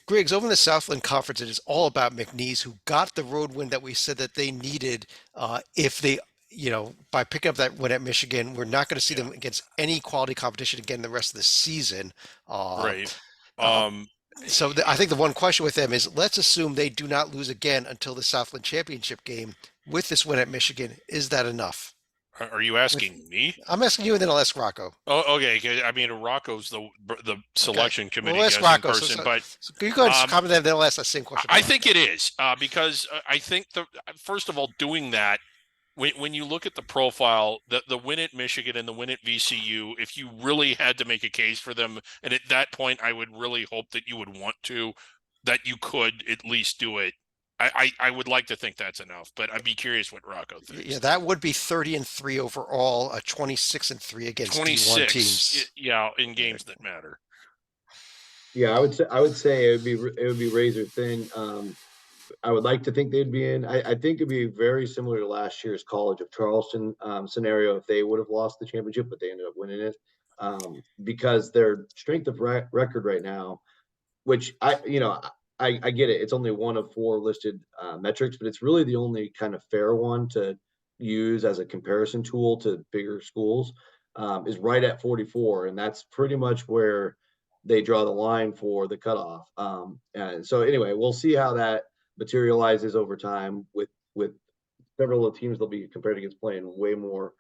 Griggs, over in the Southland Conference, it is all about McNeese, who got the road win that we said that they needed. If they, by picking up that win at Michigan, we're not going to see them against any quality competition again the rest of the season. Right. So I think the one question with them is, let's assume they do not lose again until the Southland Championship game. With this win at Michigan, is that enough? Are you asking me? I'm asking you, and then I'll ask Rocco. Oh, okay. I mean, Rocco's the selection committee Rocco, person, but you go ahead and comment, then I'll ask that same question. I think it is because I think first of all, doing that when you look at the profile, the win at Michigan and the win at VCU, if you really had to make a case for them, and at that point, I would really hope that you would want to, that you could at least do it. I would like to think that's enough, but I'd be curious what Rocco thinks. Yeah, that would be 30-3 overall, 26-3 against 26 D1 teams. Yeah, in games that matter. Yeah, I would say it would be razor thin. I would like to think they'd be in. I think it'd be very similar to last year's College of Charleston scenario if they would have lost the championship, but they ended up winning it because their strength of record right now, which I get it. It's only one of 4 listed metrics, but it's really the only kind of fair one to use as a comparison tool to bigger schools is right at 44. And that's pretty much where they draw the line for the cutoff. And so anyway, we'll see how that materializes over time with several of the teams they'll be compared against playing way more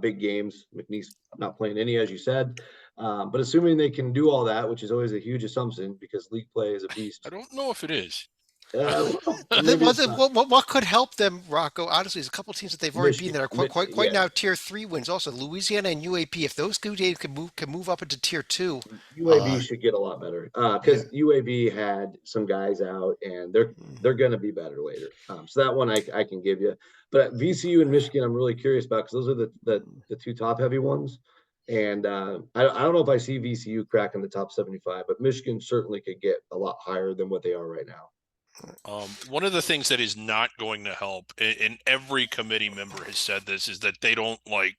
big games. McNeese not playing any, as you said. But assuming they can do all that, which is always a huge assumption because league play is a I beast. don't know if it is. Well, Then maybe it's not. what could help them, Rocco? Honestly, there's a couple of teams that they've already beaten that are quite Yeah, now tier 3 wins. Also, Louisiana and UAP. If those two teams can move up into tier 2, UAB should get a lot better yeah. because UAB had some guys out and they're going to be better later. So that one I can give you. But at VCU and Michigan, I'm really curious about because those are the two top heavy ones. And I don't know if I see VCU cracking the top 75, but Michigan certainly could get a lot higher than what they are right now. One of the things that is not going to help, and every committee member has said this, is that they don't like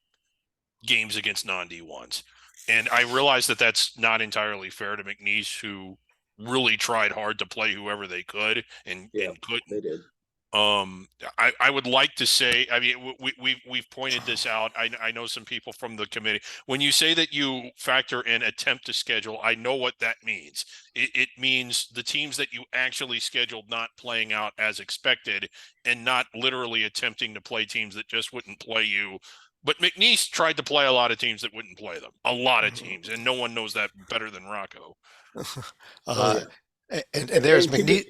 games against non-D1s. And I realize that that's not entirely fair to McNeese, who really tried hard to play whoever they could and couldn't. They did. I would like to say, I mean, we've pointed this out. I know some people from the committee. When you say that you factor in attempt to schedule, I know what that means. It means the teams that you actually scheduled not playing out as expected and not literally attempting to play teams that just wouldn't play you. But McNeese tried to play a lot of teams that wouldn't play them. A lot of teams, and no one knows that better than Rocco. And there's McNeese.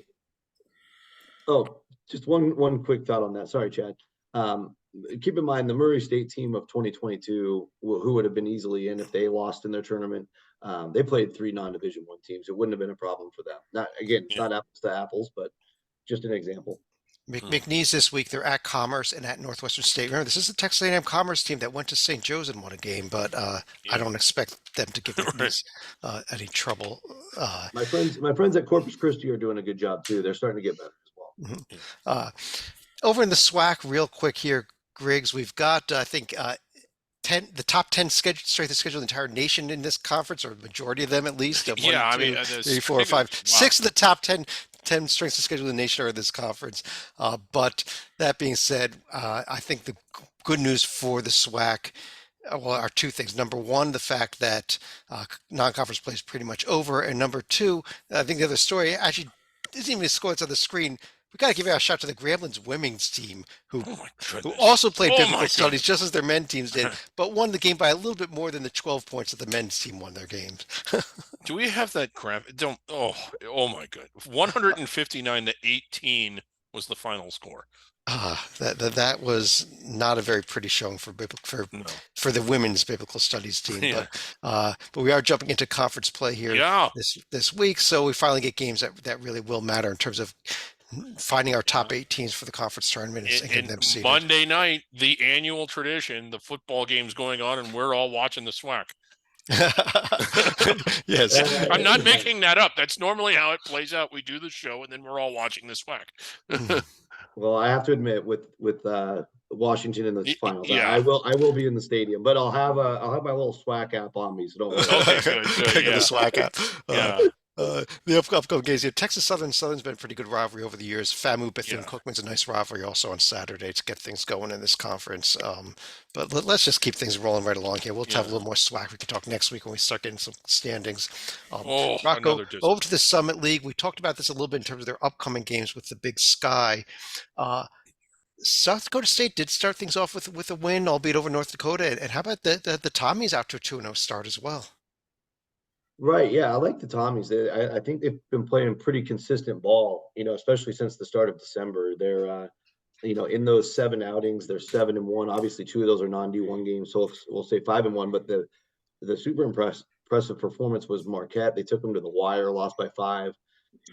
Just one quick thought on that. Sorry, Chad. Keep in mind the Murray State team of 2022, who would have been easily in if they lost in their tournament. They played 3 non-Division I teams. It wouldn't have been a problem for them. Not apples to apples, but just an example. McNeese this week, they're at Commerce and at Northwestern State. Remember, this is the Texas A&M Commerce team that went to St. Joe's and won a game, but I don't expect them to give McNeese any trouble. My friends at Corpus Christi are doing a good job too. They're starting to get better as well. Over in the SWAC, real quick here, Griggs, we've got I think the top 10 strength of schedule in the entire nation in this conference, or majority of them at least. Yeah, 1, 2, 3, 4, 5, 6 of the top 10 strengths of schedule in the nation are in this conference. But that being said, I think the good news for the SWAC are 2 things. Number 1, the fact that non-conference play is pretty much over, and number 2, I think the other story actually isn't even a score that's on the screen. We got to give a shout to the Gramblin's women's team, who also played biblical studies just as their men teams did, but won the game by a little bit more than the 12 points that the men's team won their games. Do we have that graphic? Oh my God. 159-18 was the final score. That was not a very pretty showing for the women's biblical studies team. Yeah. But we are jumping into conference play here this week, so we finally get games that really will matter in terms of finding our top 8 teams for the conference tournament and getting them seeded. Monday night, the annual tradition, the football game's going on, and we're all watching the SWAC. Yes, I'm not making that up. That's normally how it plays out. We do the show, and then we're all watching the SWAC. Well, I have to admit, with Washington in the finals, yeah. I will be in the stadium, but I'll have my little SWAC app on me, so don't worry. Okay, good. The SWAC app. Yeah. The upcoming games here, Texas Southern's been a pretty good rivalry over the years. FAMU Bethune-Cookman's a nice rivalry also on Saturday to get things going in this conference. But let's just keep things rolling right along here. We'll have a little more SWAC. We can talk next week when we start getting some standings. Rocco, over to the Summit League. We talked about this a little bit in terms of their upcoming games with the Big Sky. South Dakota State did start things off with a win, albeit over North Dakota. And how about the Tommies out to a 2-0 start as well? Right. Yeah. I like the Tommies. I think they've been playing pretty consistent ball, especially since the start of December. They're, in those 7 outings, they're 7-1. Obviously 2 of those are non-D1 games. So we'll say 5-1, but the super impressive performance was Marquette. They took them to the wire, lost by 5.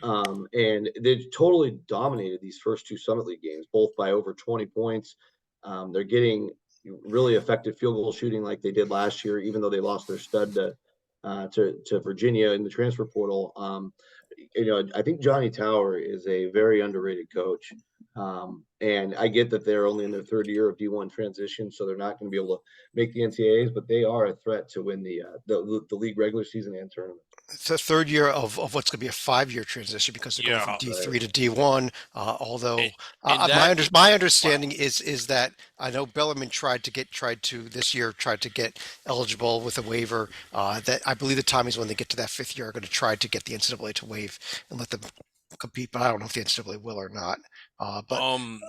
And they totally dominated these first 2 Summit League games, both by over 20 points. They're getting really effective field goal shooting like they did last year, even though they lost their stud to Virginia in the transfer portal. I think Johnny Tower is a very underrated coach. And I get that they're only in their 3rd year of D1 transition, so they're not going to be able to make the NCAAs, but they are a threat to win the league regular season and tournament. It's the 3rd year of what's going to be a 5-year transition because they're going from D3 to D1. Although my understanding is that I know Bellarmine tried to get eligible with a waiver. That I believe the Tommies, when they get to that 5th year, are going to try to get the NCAA to waive and let them compete, but I don't know if the NCAA will or not. But Um,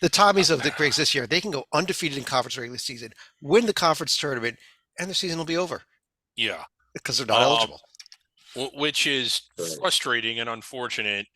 the Tommies of the Griggs this year, they can go undefeated in conference regular season, win the conference tournament, and their season will be over yeah. because they're not Um, eligible. which is Right. frustrating and unfortunate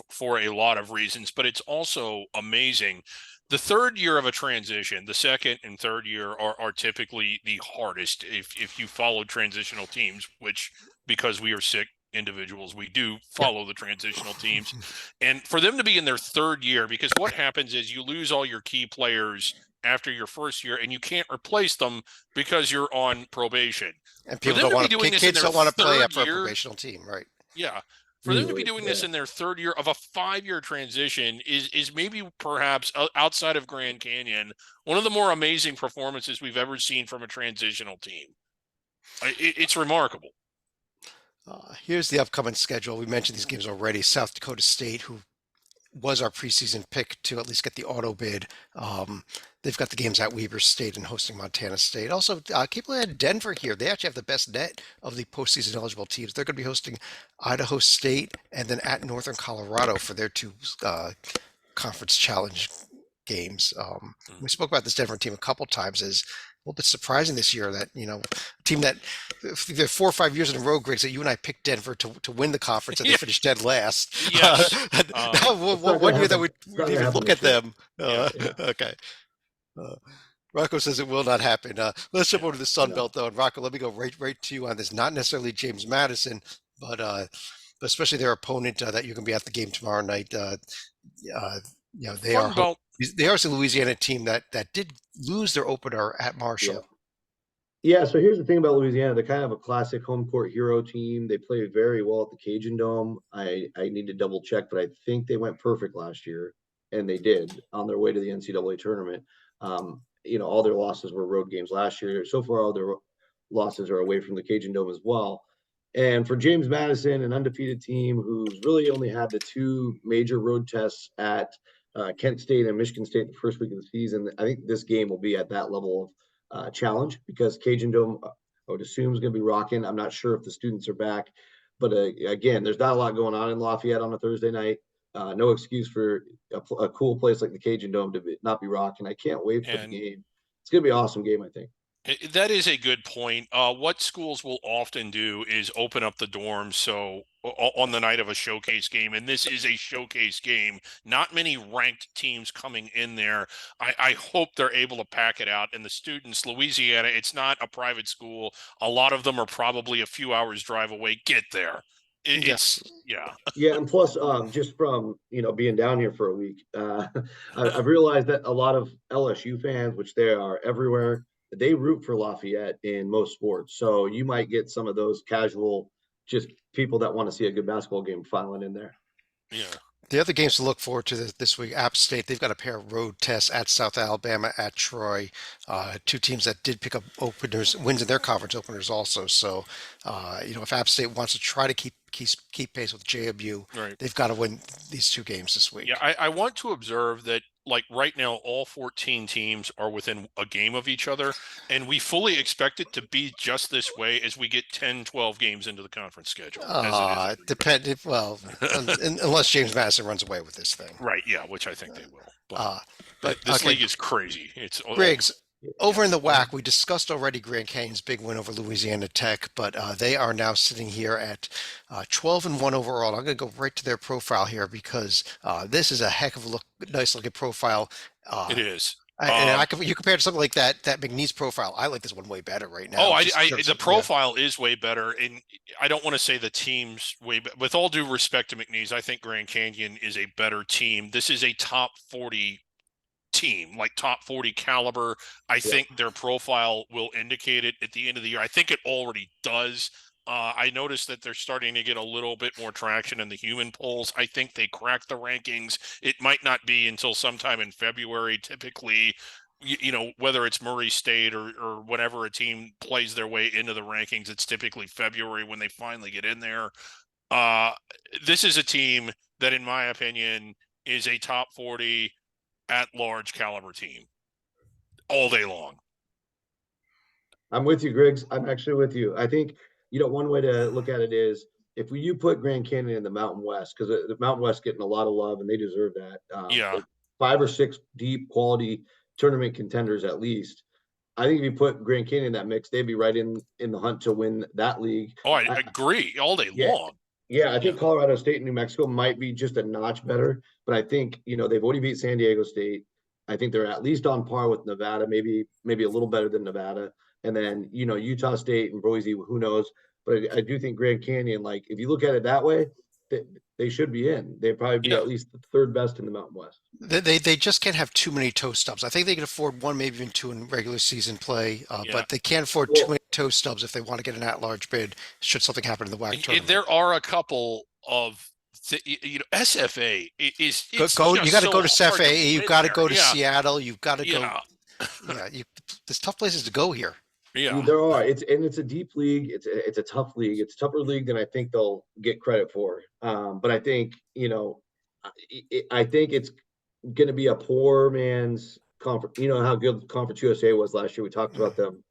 for a lot of reasons, but it's also amazing. The third year of a transition, the second and third year are typically the hardest if you follow transitional teams, which because we are sick individuals, we do Yeah. follow the transitional teams. And for them to be in their third year, because what happens is you lose all your key players after your first year and you can't replace them because you're on probation. And For people them don't to be want to, doing this in kids their don't want to play up third for a year, probational team, right? yeah, for them to be Usually, doing yeah. this in their third year of a 5-year transition is maybe perhaps outside of Grand Canyon one of the more amazing performances we've ever seen from a transitional team. It's remarkable. Here's the upcoming schedule. We mentioned these games already. South Dakota State, who was our preseason pick to at least get the auto bid. They've got the games at Weber State and hosting Montana State. Also, keep looking at Denver here. They actually have the best net of the postseason eligible teams. They're going to be hosting Idaho State and then at Northern Colorado for their two conference challenge games. We spoke about this Denver team a couple times. Is a little bit surprising this year that a team that there 4 or 5 years in a row, Griggs, that you and I picked Denver to win the conference and they Yeah. finished dead last. Yes. One year that we didn't even look at them. Yeah. Okay. Rocco says it will not happen. Let's jump over to the Sun No. Belt though, and Rocco, let me go right to you on this. Not necessarily James Madison, but especially their opponent that you're going to be at the game tomorrow night. They Sun Belt. they are a Louisiana team that did lose their opener at Marshall. Yeah, so here's the thing about Louisiana. They're kind of a classic home court hero team. They play very well at the Cajun Dome. I need to double check, but I think they went perfect last year, and they did on their way to the NCAA tournament. All their losses were road games last year. So far, all their losses are away from the Cajun Dome as well. And for James Madison, an undefeated team who's really only had the 2 major road tests at Kent State and Michigan State the first week of the season, I think this game will be at that level of challenge because Cajun Dome, I would assume, is going to be rocking. I'm not sure if the students are back, but again, there's not a lot going on in Lafayette on a Thursday night. No excuse for a cool place like the Cajun Dome to not be rocking. I can't wait for the game. It's going to be an awesome game, I think. That is a good point. What schools will often do is open up the dorms so on the night of a showcase game, and this is a showcase game. Not many ranked teams coming in there. I hope they're able to pack it out. And the students, Louisiana, it's not a private school. A lot of them are probably a few hours drive away. Get there. Yes. Yeah, and plus, just from being down here for a week, I've realized that a lot of LSU fans, which they are everywhere, they root for Lafayette in most sports. So you might get some of those casual, just people that want to see a good basketball game filing in there. Yeah. The other games to look forward to this week, App State, they've got a pair of road tests at South Alabama, at Troy, 2 teams that did pick up wins in their conference openers also. So, if App State wants to try to keep pace with JMU, Right. they've got to win these 2 games this week. Yeah, I want to observe that, like right now, all 14 teams are within a game of each other, and we fully expect it to be just this way as we get 10, 12 games into the conference schedule. Well, unless James Madison runs away with this thing. Right, yeah, which I think they will. But But this okay. league is crazy. It's Griggs, over in the WAC, we discussed already Grand Canyon's big win over Louisiana Tech, but they are now sitting here at 12-1 overall. I'm going to go right to their profile here because this is a heck of a nice looking profile. It is. You compare it to something like that McNeese profile. I like this one way better right now. The profile is way better, and I don't want to say the team's way better. With all due respect to McNeese, I think Grand Canyon is a better team. This is a top 40 team, like top 40 caliber. I think their profile will indicate it at the end of the year. I think it already does. I noticed that they're starting to get a little bit more traction in the human polls. I think they cracked the rankings. It might not be until sometime in February, typically, whether it's Murray State or whenever a team plays their way into the rankings, it's typically February when they finally get in there. This is a team that, in my opinion, is a top 40 at-large caliber team all day long. I'm with you, Griggs. I'm actually with you. I think, one way to look at it is if you put Grand Canyon in the Mountain West, because the Mountain West getting a lot of love and they deserve that. Yeah. They're 5 or 6 deep quality tournament contenders at least. I think if you put Grand Canyon in that mix, they'd be right in the hunt to win that league. Oh, I agree all day Yeah. long. Yeah, I think Colorado State and New Mexico might be just a notch better, but I think, they've already beat San Diego State. I think they're at least on par with Nevada, maybe a little better than Nevada. And then, Utah State and Boise, who knows? But I do think Grand Canyon, like if you look at it that way, they should be in. They'd probably be at least the third best in the Mountain West. They just can't have too many toe stubs. I think they can afford one, maybe even two in regular season play, but they can't afford too many toe stubs if they want to get an at-large bid should something happen in the WAC tournament. There are a couple of SFA is you got to go to SFA. You've got to go to Seattle. You've got to go. There's tough places to go here. Yeah, there are. It's a deep league. It's a tough league. It's a tougher league than I think they'll get credit for. But I think I think it's going to be a poor man's conference. You know how good Conference USA was last year. We talked about them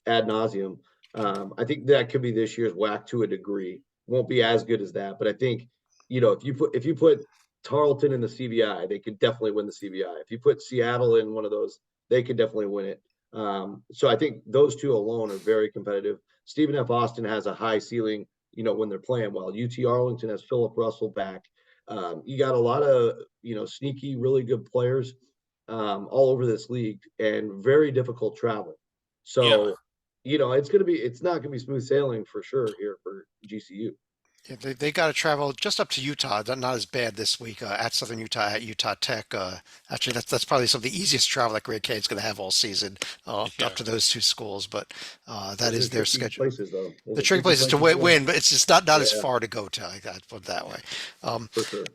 ad nauseum. I think that could be this year's WAC to a degree. Won't be as good as that, but I think if you put Tarleton in the CBI, they could definitely win the CBI. If you put Seattle in one of those, they could definitely win it. So I think those two alone are very competitive. Stephen F. Austin has a high ceiling, when they're playing well. UT Arlington has Philip Russell back. You got a lot of, sneaky, really good players all over this league and very difficult travel. So, it's not going to be smooth sailing for sure here for GCU. Yeah, they got to travel just up to Utah. Not as bad this week at Southern Utah, at Utah Tech. Actually, that's probably some of the easiest travel that Grand Canyon's going to have all season up to those two schools. But that is their schedule. Places, though. The tricky places to win, but it's just not as far to go to. I put it that way. For sure.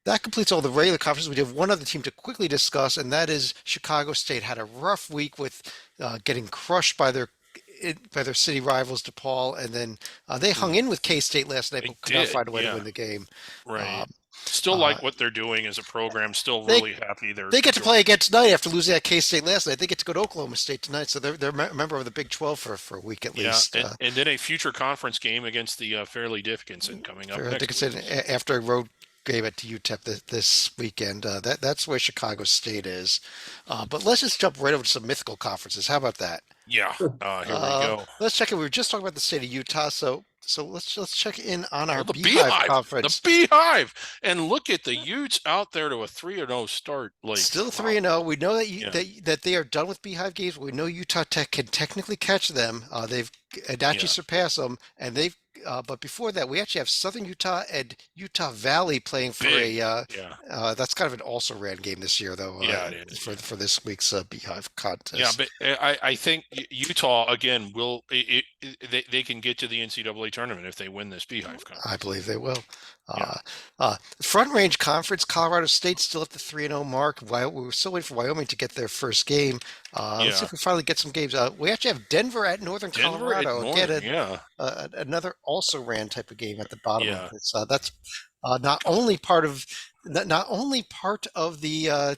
That completes all the regular conferences. We have one other team to quickly discuss, and that is Chicago State. Had a rough week with getting crushed by their city rivals DePaul, and then they hung in with K-State last night, but could not find a way to win the game. Right. Still like what they're doing as a program. Still really happy. They get to play again tonight after losing at K-State last night. They get to go to Oklahoma State tonight, so they're a member of the Big 12 for a week at least. And then a future conference game against the Fairleigh Dickinson coming up next week. After a road game at UTEP this weekend. That's where Chicago State is. But let's just jump right over to some mythical conferences. How about that? Yeah, here we go. Let's check in. We were just talking about the state of Utah, so let's check in on our the Beehive conference. The Beehive, and look at the Utes out there to a 3-0 start. Still 3-0. We know that they are done with Beehive games. We know Utah Tech can technically catch them. They've actually surpassed them, and they've. But before that, we actually have Southern Utah and Utah Valley playing for that's kind of an also ran game this year, though. It is. For this week's Beehive contest. Yeah, but I think Utah again they can get to the NCAA tournament if they win this Beehive conference. I believe they will. Front Range Conference, Colorado State still at the 3-0 mark. We're still waiting for Wyoming to get their first game. Let's see if we finally get some games. We actually have Denver at Northern Colorado. Another also ran type of game at the bottom of this. That's not only part of the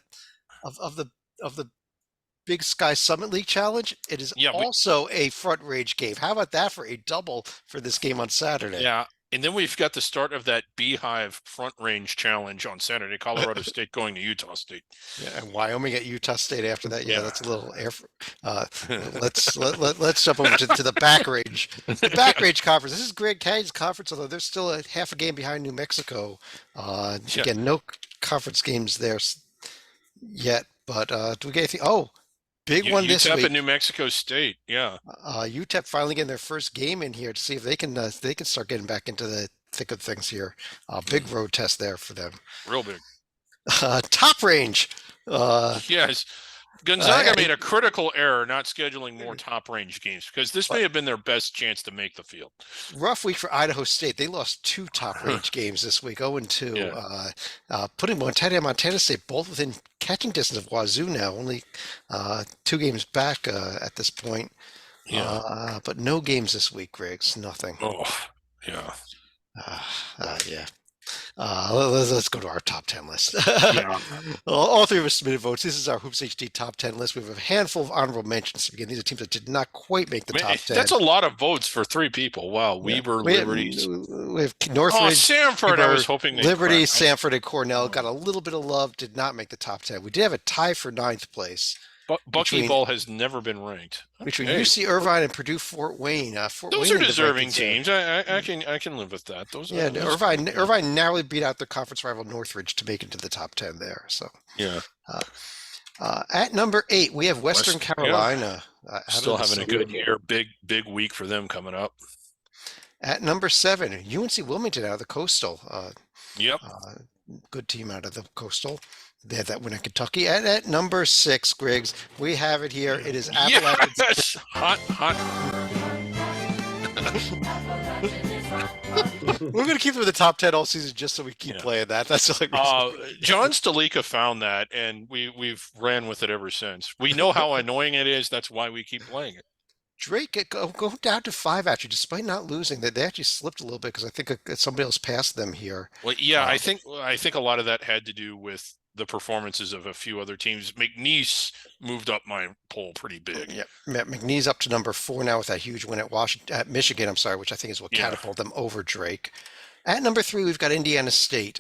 Big Sky Summit League Challenge. It is also a Front Range game. How about that for a double for this game on Saturday? Yeah. And then we've got the start of that Beehive Front Range Challenge on Saturday. Colorado State going to Utah State. Yeah, and Wyoming at Utah State after that. Yeah, that's a little air. Let's jump over to the Back Range. The Back Range Conference. This is Grand Canyon's conference, although they're still a half a game behind New Mexico. Again, no conference games there yet. But do we get anything? Oh. Big one this week. UTEP and New Mexico State, UTEP finally getting their first game in here to see if they can start getting back into the thick of things here. Big road test there for them. Real big. Top Range. Yes. Gonzaga made a critical error not scheduling more Top Range games because this may have been their best chance to make the field. Rough week for Idaho State. They lost 2 Top Range games this week, 0-2. Putting Montana State both within catching distance of Wazoo now, only 2 games back at this point. But no games this week, Griggs. Nothing. Oh, yeah. Yeah. Let's go to our top 10 list. Yeah. All three of us submitted votes. This is our Hoops HD top 10 list. We have a handful of honorable mentions. Again, these are teams that did not quite make the Man, top 10. that's a lot of votes for 3 people. Wow. Yeah. Weber, We have Liberties. Oh, Oh, Northridge, Samford, I Weber, was hoping they'd Liberty, crack. Samford, and Cornell Oh. got a little bit of love, did not make the top 10. We did have a tie for 9th place between- Buckyball has never been ranked. between Okay. UC Irvine and Purdue Fort Wayne. Fort Those Wayne are in the deserving rankings there. teams. I can live with that. Those Yeah, are those- Irvine narrowly beat out their conference rival Northridge to make it to the top 10 there. So Yeah. at number 8, we have Western West- yeah. Carolina. Out of Still the having a South. good year. Big week for them coming up. At number 7, UNC Wilmington out of the Coastal. Yep. Good team out of the Coastal. They had that win at Kentucky. And at number 6, Griggs, we have it here. It is Appalachian. Yes. Hot. We're going to keep them in the top 10 all season just so we keep playing that. That's the only reason. John Stalika found that, and we've ran with it ever since. We know how annoying it is. That's why we keep playing it. Drake go down to 5 actually, despite not losing. They actually slipped a little bit because I think somebody else passed them here. Well, yeah, I think a lot of that had to do with the performances of a few other teams. McNeese moved up my poll pretty big. Yeah, McNeese up to number 4 now with that huge win at Michigan. I'm sorry, which I think is what catapulted them over Drake. At number 3, we've got Indiana State,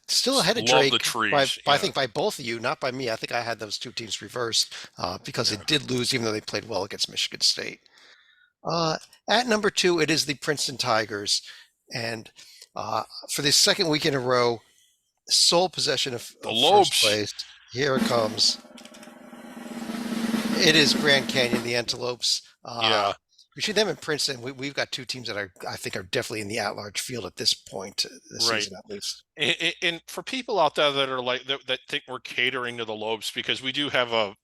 still ahead of Drake. The trees, I think by both of you, not by me. I think I had those two teams reversed because they did lose, even though they played well against Michigan State. At number 2, it is the Princeton Tigers, and for the second week in a row, sole possession of first place. Here it comes. It is Grand Canyon, the Antelopes. Between them and Princeton, we've got two teams that I think are definitely in the at-large field at this point this season, at least. And for people out there that are like that think we're catering to the Lopes, because we do have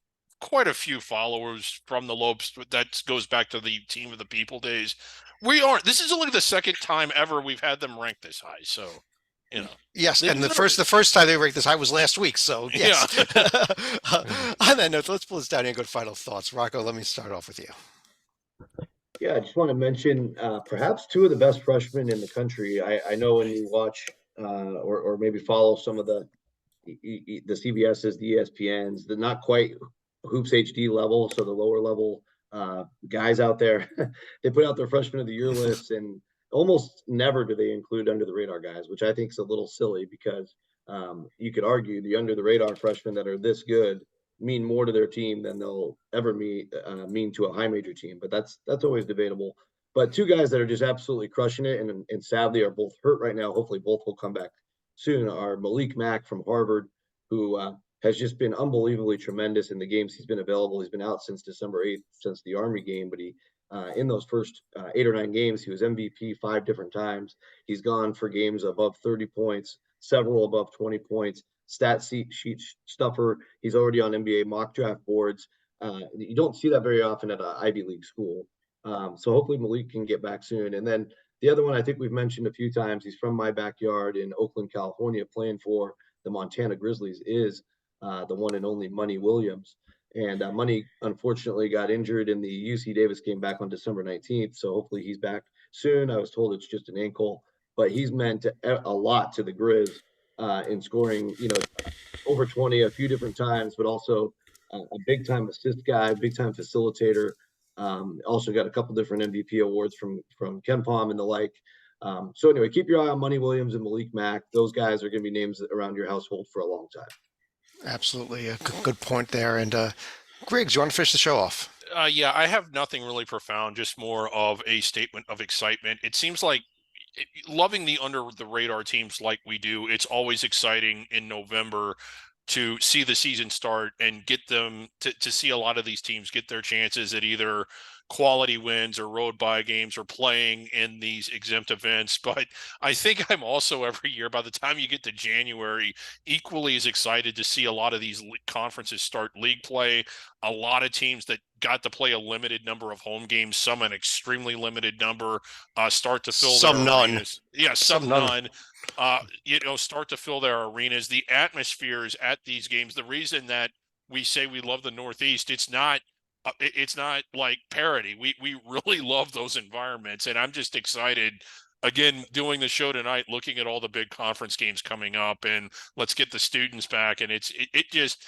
quite a few followers from the Lopes, that goes back to the Team of the People days. We aren't. This is only the second time ever we've had them ranked this high. So, Yes, and the first time they ranked this high was last week. So yes. On that note, let's pull this down here and go to final thoughts. Rocco, let me start off with you. Yeah, I just want to mention perhaps 2 of the best freshmen in the country. I know when you watch or maybe follow some of the CBSs, the ESPNs, the not quite Hoops HD level, so the lower level guys out there, they put out their freshman of the year lists, and almost never do they include under the radar guys, which I think is a little silly because you could argue the under the radar freshmen that are this good mean more to their team than they'll ever mean to a high major team. But that's always debatable. But 2 guys that are just absolutely crushing it and sadly are both hurt right now. Hopefully both will come back soon. Are Malik Mack from Harvard, who has just been unbelievably tremendous in the games he's been available. He's been out since December 8th, since the Army game, but he in those first 8 or 9 games, he was MVP 5 different times. He's gone for games above 30 points, several above 20 points. Stat sheet stuffer. He's already on NBA mock draft boards. You don't see that very often at an Ivy League school. So hopefully Malik can get back soon. And then the other one I think we've mentioned a few times, he's from my backyard in Oakland, California, playing for the Montana Grizzlies, is the one and only Money Williams. And Money, unfortunately, got injured in the UC Davis game back on December 19th. So hopefully he's back soon. I was told it's just an ankle, but he's meant a lot to the Grizz in scoring, over 20 a few different times, but also a big-time assist guy, big-time facilitator. Also got a couple different MVP awards from KenPom and the like. So anyway, keep your eye on Money Williams and Malik Mack. Those guys are going to be names around your household for a long time. Absolutely. A good point there. And Griggs, you want to finish the show off? Yeah, I have nothing really profound, just more of a statement of excitement. It seems like loving the under the radar teams like we do, it's always exciting in November to see the season start and get them to see a lot of these teams get their chances at either quality wins or road bye games or playing in these exempt events. But I think I'm also every year, by the time you get to January, equally as excited to see a lot of these conferences start league play. A lot of teams that got to play a limited number of home games, some an extremely limited number, start to fill some their none. arenas. Yeah, some none. Start to fill their arenas. The atmospheres at these games, the reason that we say we love the Northeast, it's not like parody. We really love those environments, and I'm just excited again, doing the show tonight, looking at all the big conference games coming up, and let's get the students back. And it just,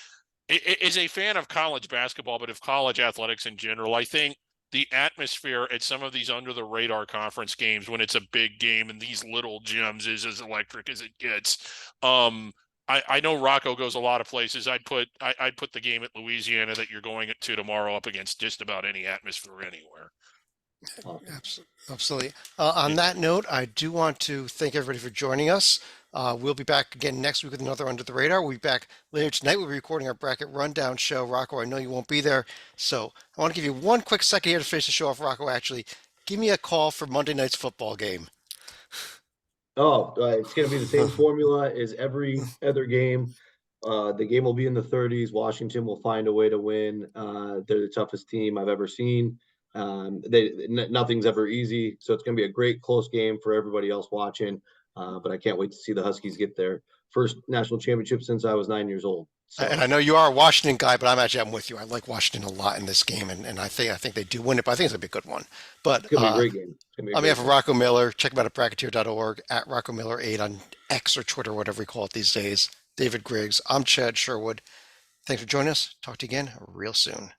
as a fan of college basketball, but of college athletics in general, I think the atmosphere at some of these under the radar conference games when it's a big game and these little gyms is as electric as it gets. I know Rocco goes a lot of places. I'd put the game at Louisiana that you're going to tomorrow up against just about any atmosphere anywhere. Absolutely. On that note, I do want to thank everybody for joining us. We'll be back again next week with another Under the Radar. We'll be back later tonight. We'll be recording our bracket rundown show. Rocco, I know you won't be there, so I want to give you one quick second here to finish the show off. Rocco, actually, give me a call for Monday night's football game. Oh, it's going to be the same formula as every other game. The game will be in the 30s. Washington will find a way to win. They're the toughest team I've ever seen. Nothing's ever easy, so it's going to be a great close game for everybody else watching. But I can't wait to see the Huskies get their first national championship since I was 9 years old. So. And I know you are a Washington guy, but I'm with you. I like Washington a lot in this game, and I think they do win it. But I think it's gonna be a good one. But it's gonna be a great game. On behalf of Rocco Miller, check him out at bracketeer.org, at Rocco Miller 8 on X or Twitter, whatever we call it these days. David Griggs. I'm Chad Sherwood. Thanks for joining us. Talk to you again real soon.